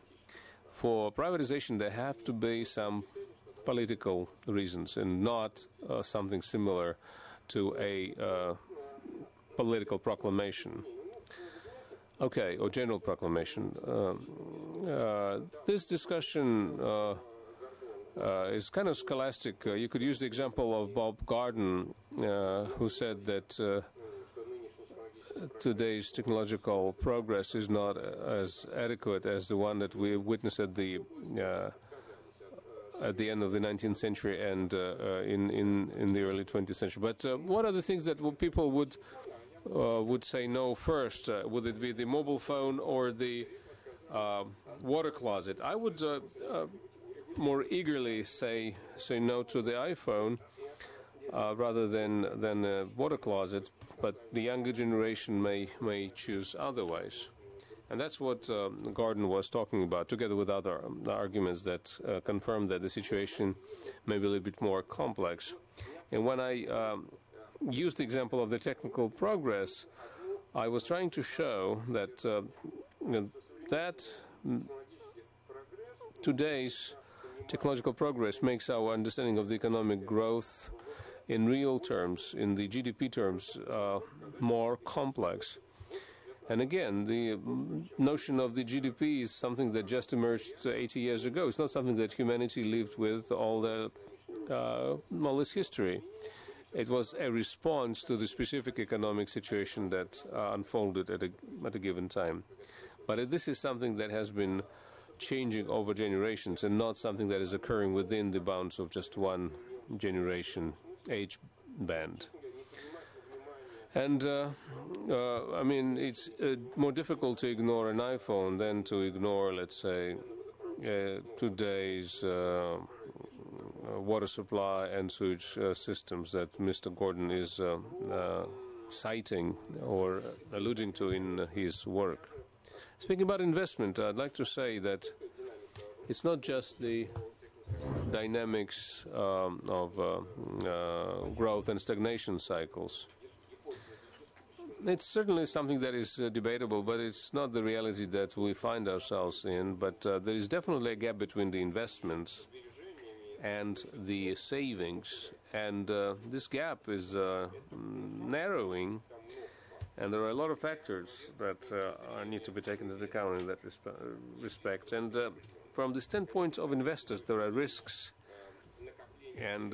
For privatization, there have to be some political reasons and not something similar to a political proclamation. Okay, or general proclamation. This discussion is kind of scholastic. You could use the example of Bob Garden, who said that today's technological progress is not as adequate as the one that we witnessed at the end of the 19th century and in the early 20th century. But what are the things that people would say no first? Would it be the mobile phone or the water closet? I would more eagerly say no to the iPhone rather than the water closet, but the younger generation may choose otherwise. And that's what Gordon was talking about, together with other arguments that confirm that the situation may be a little bit more complex. And when I used the example of the technical progress, I was trying to show that that today's technological progress makes our understanding of the economic growth in real terms, in the GDP terms, more complex. And again, the notion of the GDP is something that just emerged 80 years ago. It's not something that humanity lived with all this history. It was a response to the specific economic situation that unfolded at a given time. But this is something that has been changing over generations and not something that is occurring within the bounds of just one generation age band. And I mean, it's more difficult to ignore an iPhone than to ignore, let's say, today's water supply and sewage systems that Mr. Gordon is citing or alluding to in his work. Speaking about investment, I'd like to say that it's not just the dynamics of growth and stagnation cycles. It's certainly something that is debatable, but it's not the reality that we find ourselves in. But there is definitely a gap between the investments and the savings, and this gap is narrowing, and there are a lot of factors that need to be taken into account in that respect. And from the standpoint of investors, there are risks. And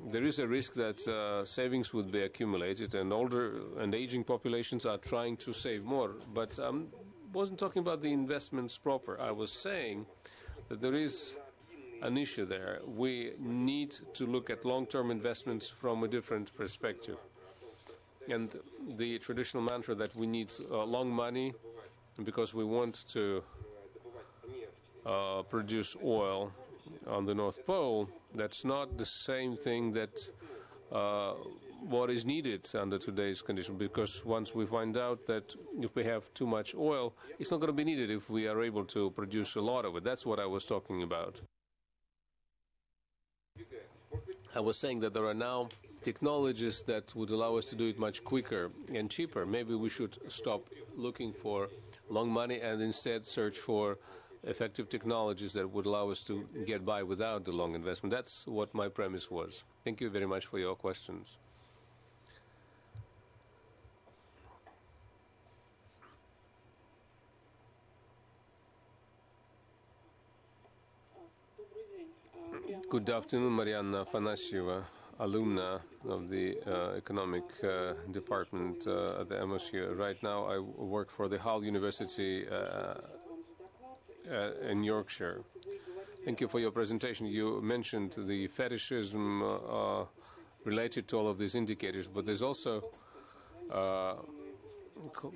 there is a risk that savings would be accumulated, and older and aging populations are trying to save more. But I wasn't talking about the investments proper. I was saying that there is an issue there. We need to look at long-term investments from a different perspective. And the traditional mantra that we need long money because we want to produce oil on the North Pole, that's not the same thing that what is needed under today's condition, because once we find out that if we have too much oil, it's not going to be needed if we are able to produce a lot of it. That's what I was talking about. I was saying that there are now technologies that would allow us to do it much quicker and cheaper. Maybe we should stop looking for long money and instead search for effective technologies that would allow us to get by without the long investment. That's what my premise was. Thank you very much for your questions. Good afternoon, Marianna Afanasieva, alumna of the economic department at the MSU. Right now I work for the Hull University in Yorkshire. Thank you for your presentation. You mentioned the fetishism related to all of these indicators, but there's also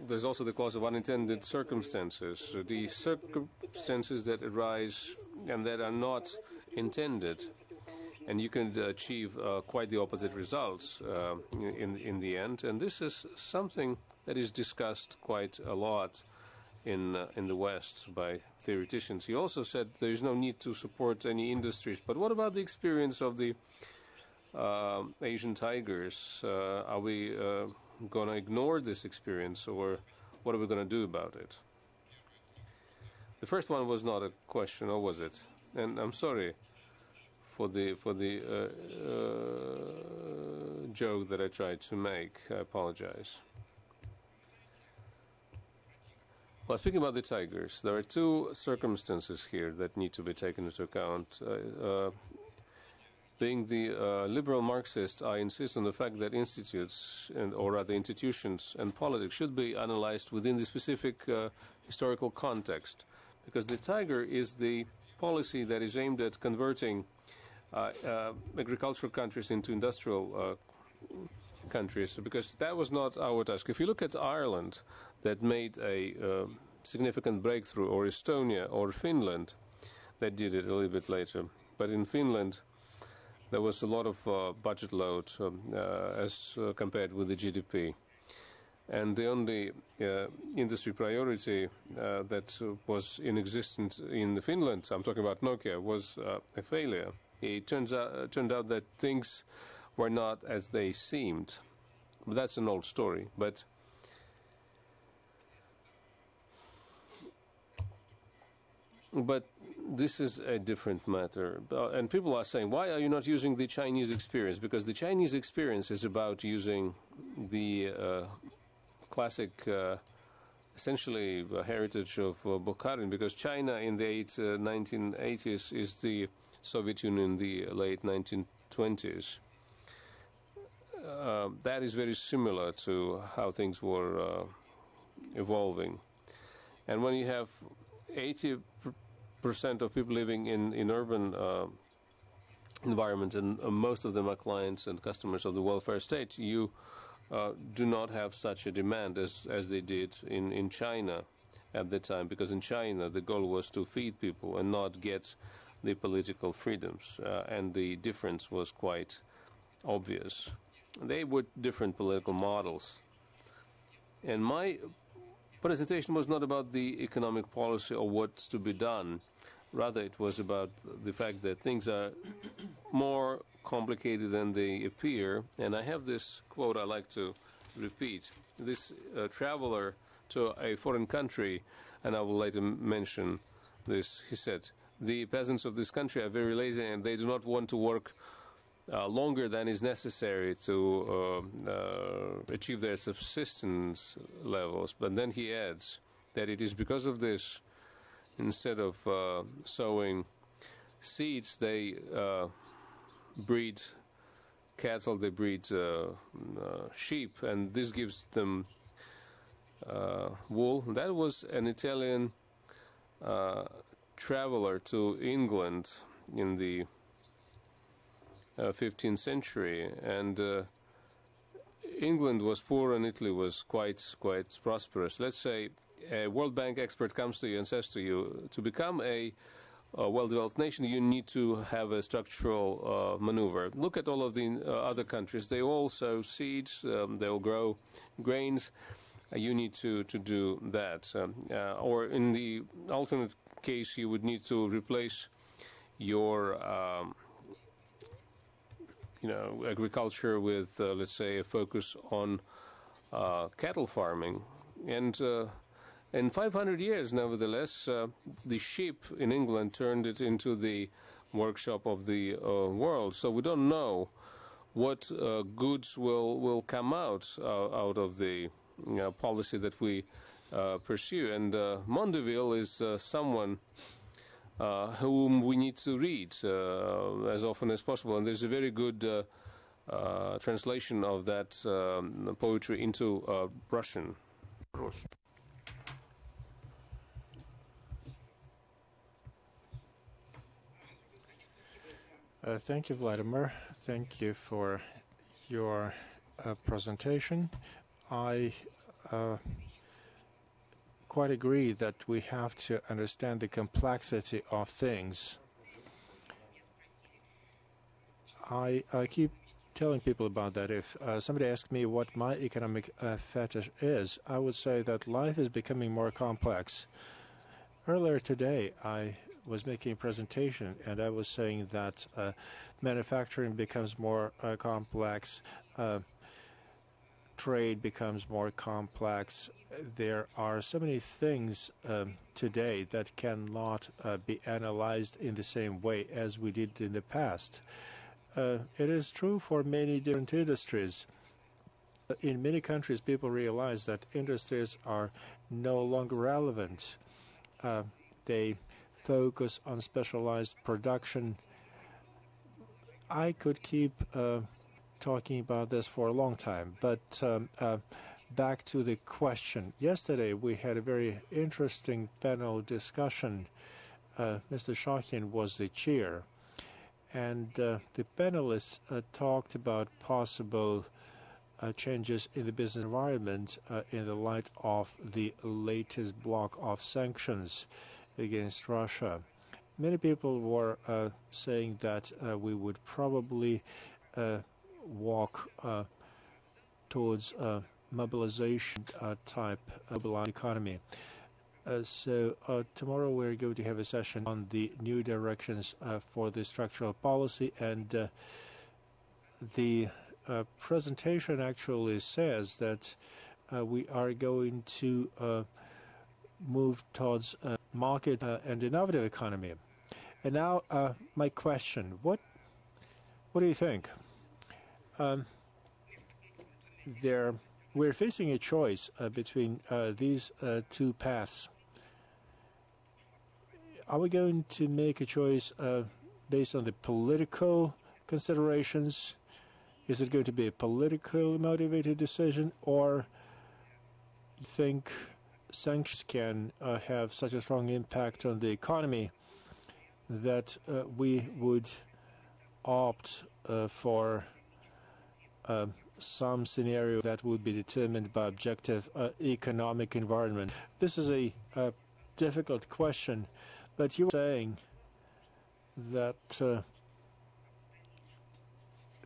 there's also the clause of unintended circumstances, the circumstances that arise and that are not intended. And you can achieve quite the opposite results in the end. And this is something that is discussed quite a lot in the West by theoreticians. He also said there is no need to support any industries. But what about the experience of the Asian tigers? Are we going to ignore this experience, or what are we going to do about it? The first one was not a question, or was it? And I'm sorry for the joke that I tried to make. I apologize. Well, speaking about the tigers, there are two circumstances here that need to be taken into account. Being the liberal Marxist, I insist on the fact that institutes, or rather institutions and politics, should be analyzed within the specific historical context, because the tiger is the policy that is aimed at converting agricultural countries into industrial countries, because that was not our task. If you look at Ireland, that made a significant breakthrough, or Estonia, or Finland, that did it a little bit later. But in Finland, there was a lot of budget load as compared with the GDP. And the only industry priority that was in existence in Finland, I'm talking about Nokia, was a failure. It turned out that things were not as they seemed. But that's an old story. But this is a different matter. And people are saying, why are you not using the Chinese experience? Because the Chinese experience is about using the classic, essentially, heritage of Bukharin, because China in the 1980s is the Soviet Union in the late 1920s. That is very similar to how things were evolving. And when you have 80% of people living in urban environment, and most of them are clients and customers of the welfare state, you do not have such a demand as they did in China at the time, because in China the goal was to feed people and not get the political freedoms, and the difference was quite obvious. They were different political models. And my presentation was not about the economic policy or what's to be done. Rather, it was about the fact that things are more complicated than they appear. And I have this quote I like to repeat. This traveler to a foreign country, and I will later mention this, he said, the peasants of this country are very lazy and they do not want to work longer than is necessary to achieve their subsistence levels. But then he adds that it is because of this, instead of sowing seeds, they breed cattle, they breed sheep, and this gives them wool. That was an Italian traveler to England in the 15th century, and England was poor and Italy was quite prosperous. Let's say a World Bank expert comes to you and says to you, to become a well-developed nation, you need to have a structural maneuver. Look at all of the other countries. They all sow seeds, they'll grow grains. You need to do that. Or in the alternate case, you would need to replace your agriculture with, let's say, a focus on cattle farming. And in 500 years, nevertheless, the sheep in England turned it into the workshop of the world. So we don't know what goods will come out of the policy that we pursue. And Mondeville is someone whom we need to read as often as possible. And there's a very good translation of that poetry into Russian. Thank you, Vladimir. Thank you for your presentation. I quite agree that we have to understand the complexity of things. I keep telling people about that. If somebody asks me what my economic fetish is, I would say that life is becoming more complex. Earlier today, I was making a presentation, and I was saying that manufacturing becomes more complex, trade becomes more complex. There are so many things today that cannot be analyzed in the same way as we did in the past. It is true for many different industries. In many countries, people realize that industries are no longer relevant. They focus on specialized production. I could keep talking about this for a long time, but back to the question. Yesterday, we had a very interesting panel discussion. Mr. Shaheen was the chair. And the panelists talked about possible changes in the business environment in the light of the latest block of sanctions against Russia. Many people were saying that we would probably walk towards mobilization type economy. So tomorrow we're going to have a session on the new directions for the structural policy, and the presentation actually says that we are going to move towards a market and innovative economy. And now my question, what do you think? We're facing a choice between these two paths. Are we going to make a choice based on the political considerations? Is it going to be a politically motivated decision, or you think sanctions can have such a strong impact on the economy that we would opt for some scenario that would be determined by objective economic environment? This is a difficult question, but you were saying that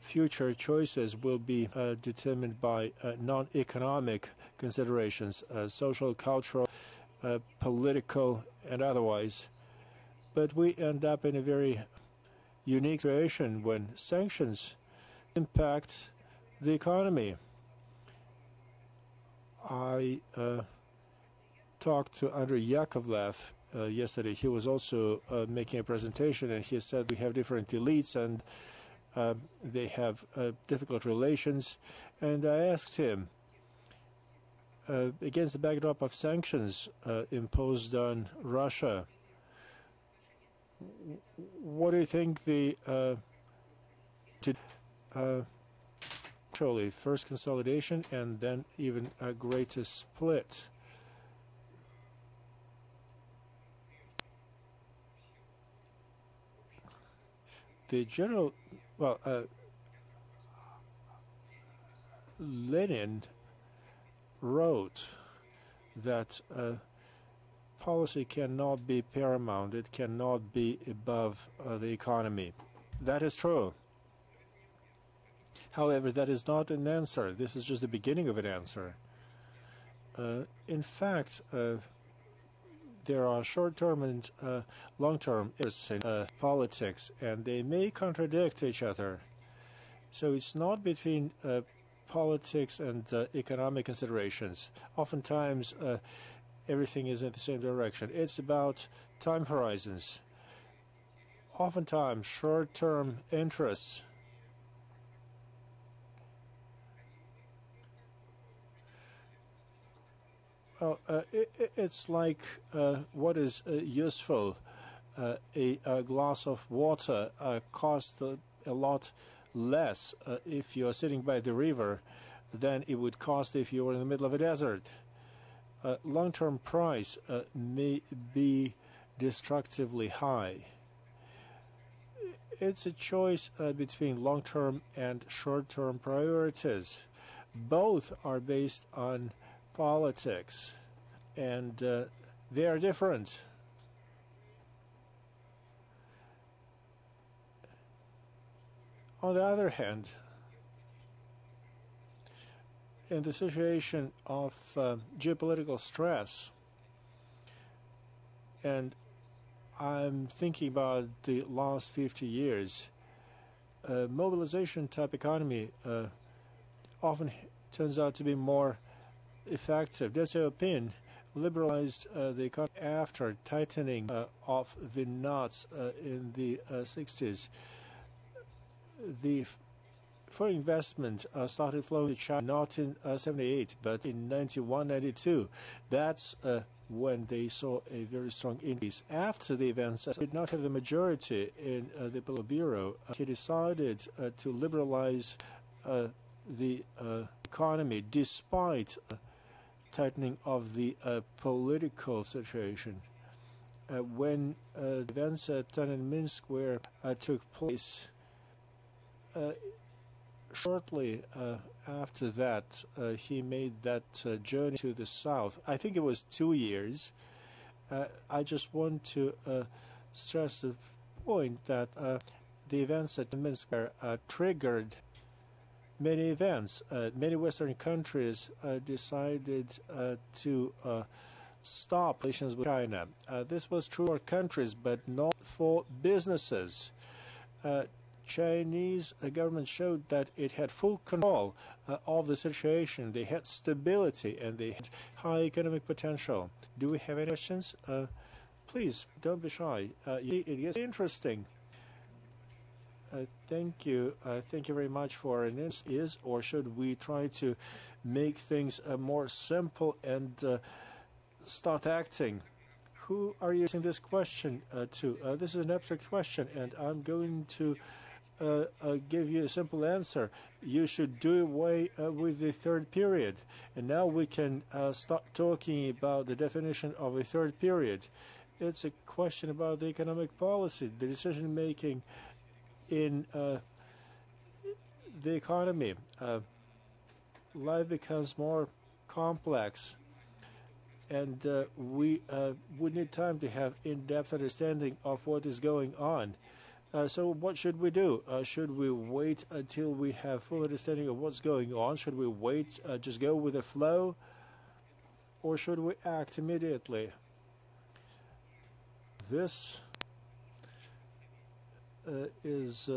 future choices will be determined by non-economic considerations, social, cultural, political, and otherwise. But we end up in a very unique situation when sanctions impact the economy. I talked to Andrei Yakovlev yesterday. He was also making a presentation, and he said we have different elites and they have difficult relations. And I asked him, against the backdrop of sanctions imposed on Russia, what do you think the actually first consolidation and then even a greater split? The general, well, Lenin wrote that policy cannot be paramount, it cannot be above the economy. That is true. However, that is not an answer. This is just the beginning of an answer. In fact, there are short-term and long-term interests in politics, and they may contradict each other. So it's not between politics and economic considerations. Oftentimes, everything is in the same direction. It's about time horizons. Oftentimes, short-term interests it's like what is useful. A glass of water costs a lot less if you're sitting by the river than it would cost if you were in the middle of a desert. Long-term price may be destructively high. It's a choice between long-term and short-term priorities. Both are based on politics, and they are different. On the other hand, in the situation of geopolitical stress, and I'm thinking about the last 50 years, mobilization type economy often turns out to be more effective. Deng Xiaoping liberalized the economy after tightening of the knots in the 60s. The foreign investment started flowing to China not in 78, but in 91, 92. That's when they saw a very strong increase. After the events, did not have the majority in the Politburo. He decided to liberalize the economy despite tightening of the political situation. When the events at Tiananmen Square took place, shortly after that, he made that journey to the south. I think it was 2 years. I just want to stress the point that the events at Minsk triggered many events. Many Western countries decided to stop relations with China. This was true for countries, but not for businesses. Chinese government showed that it had full control of the situation. They had stability and they had high economic potential. Do we have any questions? Please, don't be shy. It gets interesting. Thank you. Thank you very much for an answer. Is or should we try to make things more simple and start acting? Who are you asking this question to? This is an abstract question, and I'm going to give you a simple answer. You should do away with the third period. And now we can start talking about the definition of a third period. It's a question about the economic policy, the decision making in the economy. Life becomes more complex, and we would need time to have in-depth understanding of what is going on. So what should we do? Should we wait until we have full understanding of what's going on? Should we wait, just go with the flow? Or should we act immediately? This is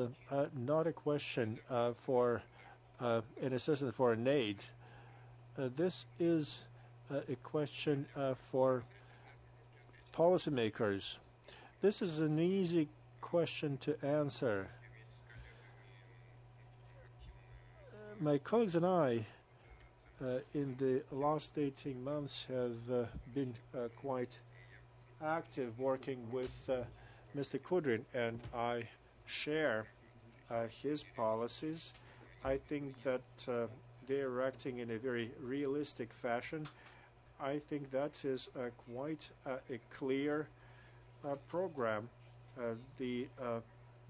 not a question for an assistant for an aide. This is a question for policymakers. This is an easy question to answer. My colleagues and I, in the last 18 months, have been quite active working with Mr. Kudrin, and I share his policies. I think that they are acting in a very realistic fashion. I think that is quite a clear program. The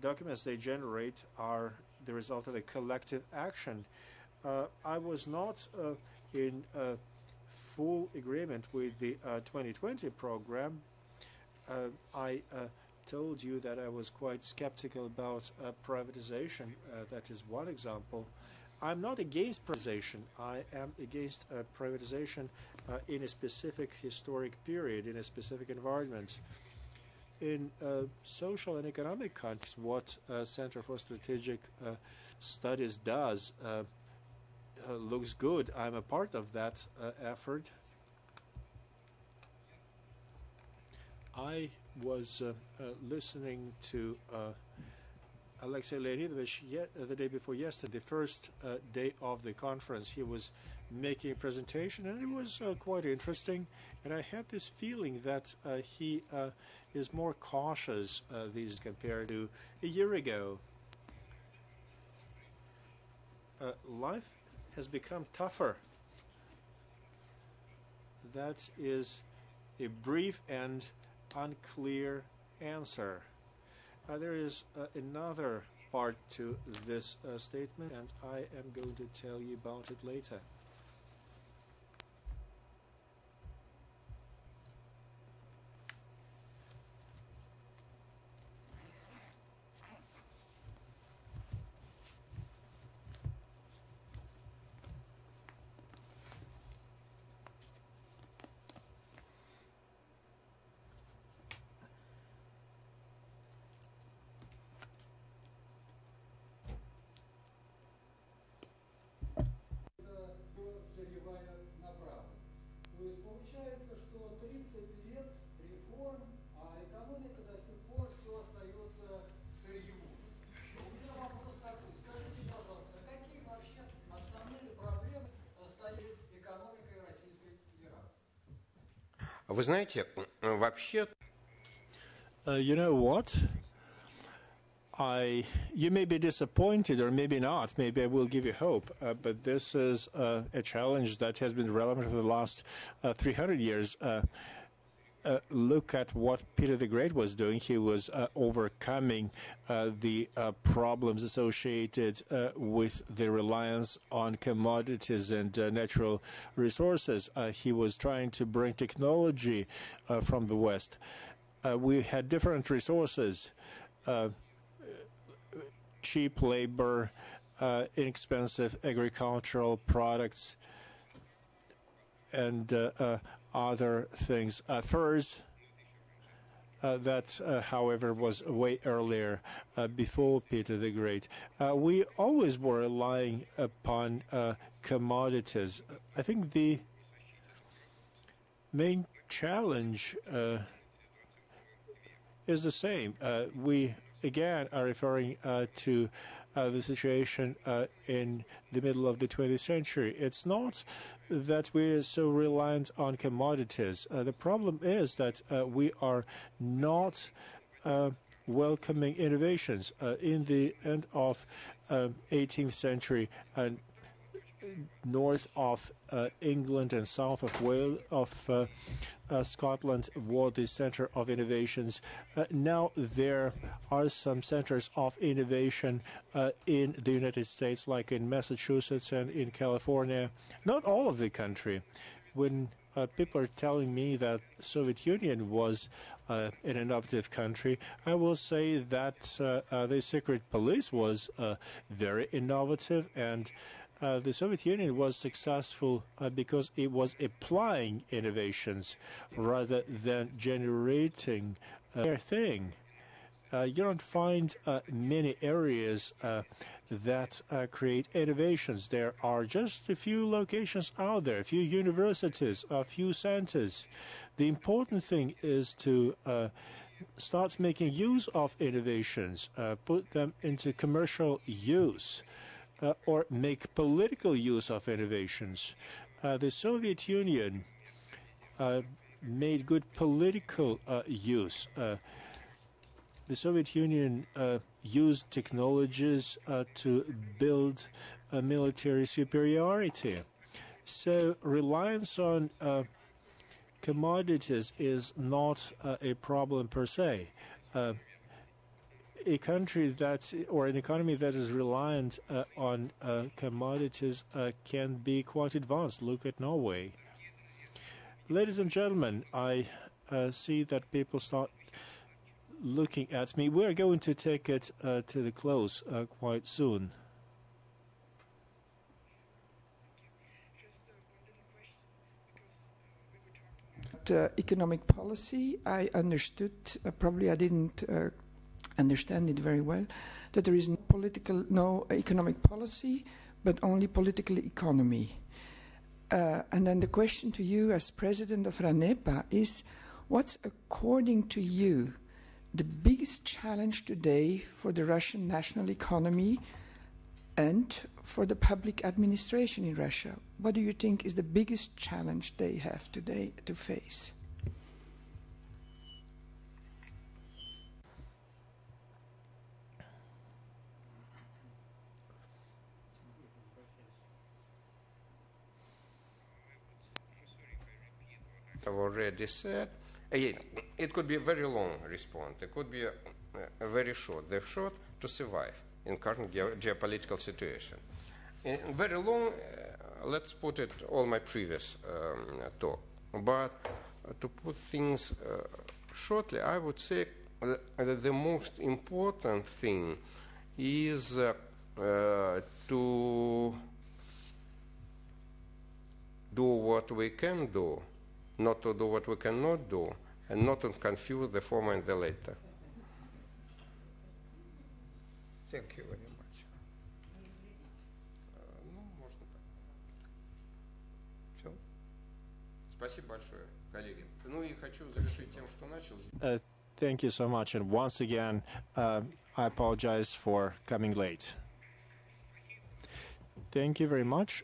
documents they generate are the result of a collective action. I was not in full agreement with the 2020 program. I told you that I was quite skeptical about privatization. That is one example. I'm not against privatization. I am against privatization in a specific historic period, in a specific environment. In social and economic context, what Center for Strategic Studies does looks good. I'm a part of that effort. I was listening to Alexei Leonidovich the day before yesterday, the first day of the conference. He was making a presentation, and it was quite interesting. And I had this feeling that he is more cautious these compared to a year ago. Life has become tougher. That is a brief and unclear answer. There is another part to this statement, and I am going to tell you about it later. То есть получается, что 30 лет реформ, а экономика до сих пор все остается сырьем. У меня вопрос такой. Скажите, пожалуйста, какие вообще основные проблемы стоят перед экономикой Российской Федерации? Вы знаете, вообще... You know what? You may be disappointed or maybe not. Maybe I will give you hope. But this is a challenge that has been relevant for the last 300 years. Look at what Peter the Great was doing. He was overcoming the problems associated with the reliance on commodities and natural resources. He was trying to bring technology from the West. We had different resources, cheap labor, inexpensive agricultural products, and other things. Furs, that, however, was way earlier, before Peter the Great. We always were relying upon commodities. I think the main challenge is the same. We, again, are referring to the situation in the middle of the 20th century. It's not that we're so reliant on commodities. The problem is that we are not welcoming innovations. In the end of 18th century, north of England and south of Wales, Scotland was the center of innovations. Now there are some centers of innovation in the United States, like in Massachusetts and in California. Not all of the country. When people are telling me that Soviet Union was an innovative country, I will say that the secret police was very innovative, and the Soviet Union was successful because it was applying innovations rather than generating their thing. You don't find many areas that create innovations. There are just a few locations out there, a few universities, a few centers. The important thing is to start making use of innovations, put them into commercial use. Or make political use of innovations. The Soviet Union made good political use. The Soviet Union used technologies to build a military superiority. So reliance on commodities is not a problem per se. A country that, or an economy that is reliant on commodities can be quite advanced. Look at Norway. Ladies and gentlemen, I see that people start looking at me. We're going to take it to the close quite soon. Economic policy, I understood, probably I didn't understand it very well, that there is no economic policy, but only political economy. And then the question to you as president of RANEPA is, what's, according to you, the biggest challenge today for the Russian national economy and for the public administration in Russia? What do you think is the biggest challenge they have today to face? I've already said. Again, it could be a very long response. It could be a very short. The short, to survive in current geopolitical situation. In very long, let's put it all my previous talk. But to put things shortly, I would say that the most important thing is to do what we can do, not to do what we cannot do, and not to confuse the former and the later. Thank you very much. Ну, можно так. Все? Спасибо большое, коллеги. Ну и хочу завершить тем, что начал. Thank you so much. And once again, I apologize for coming late. Thank you very much.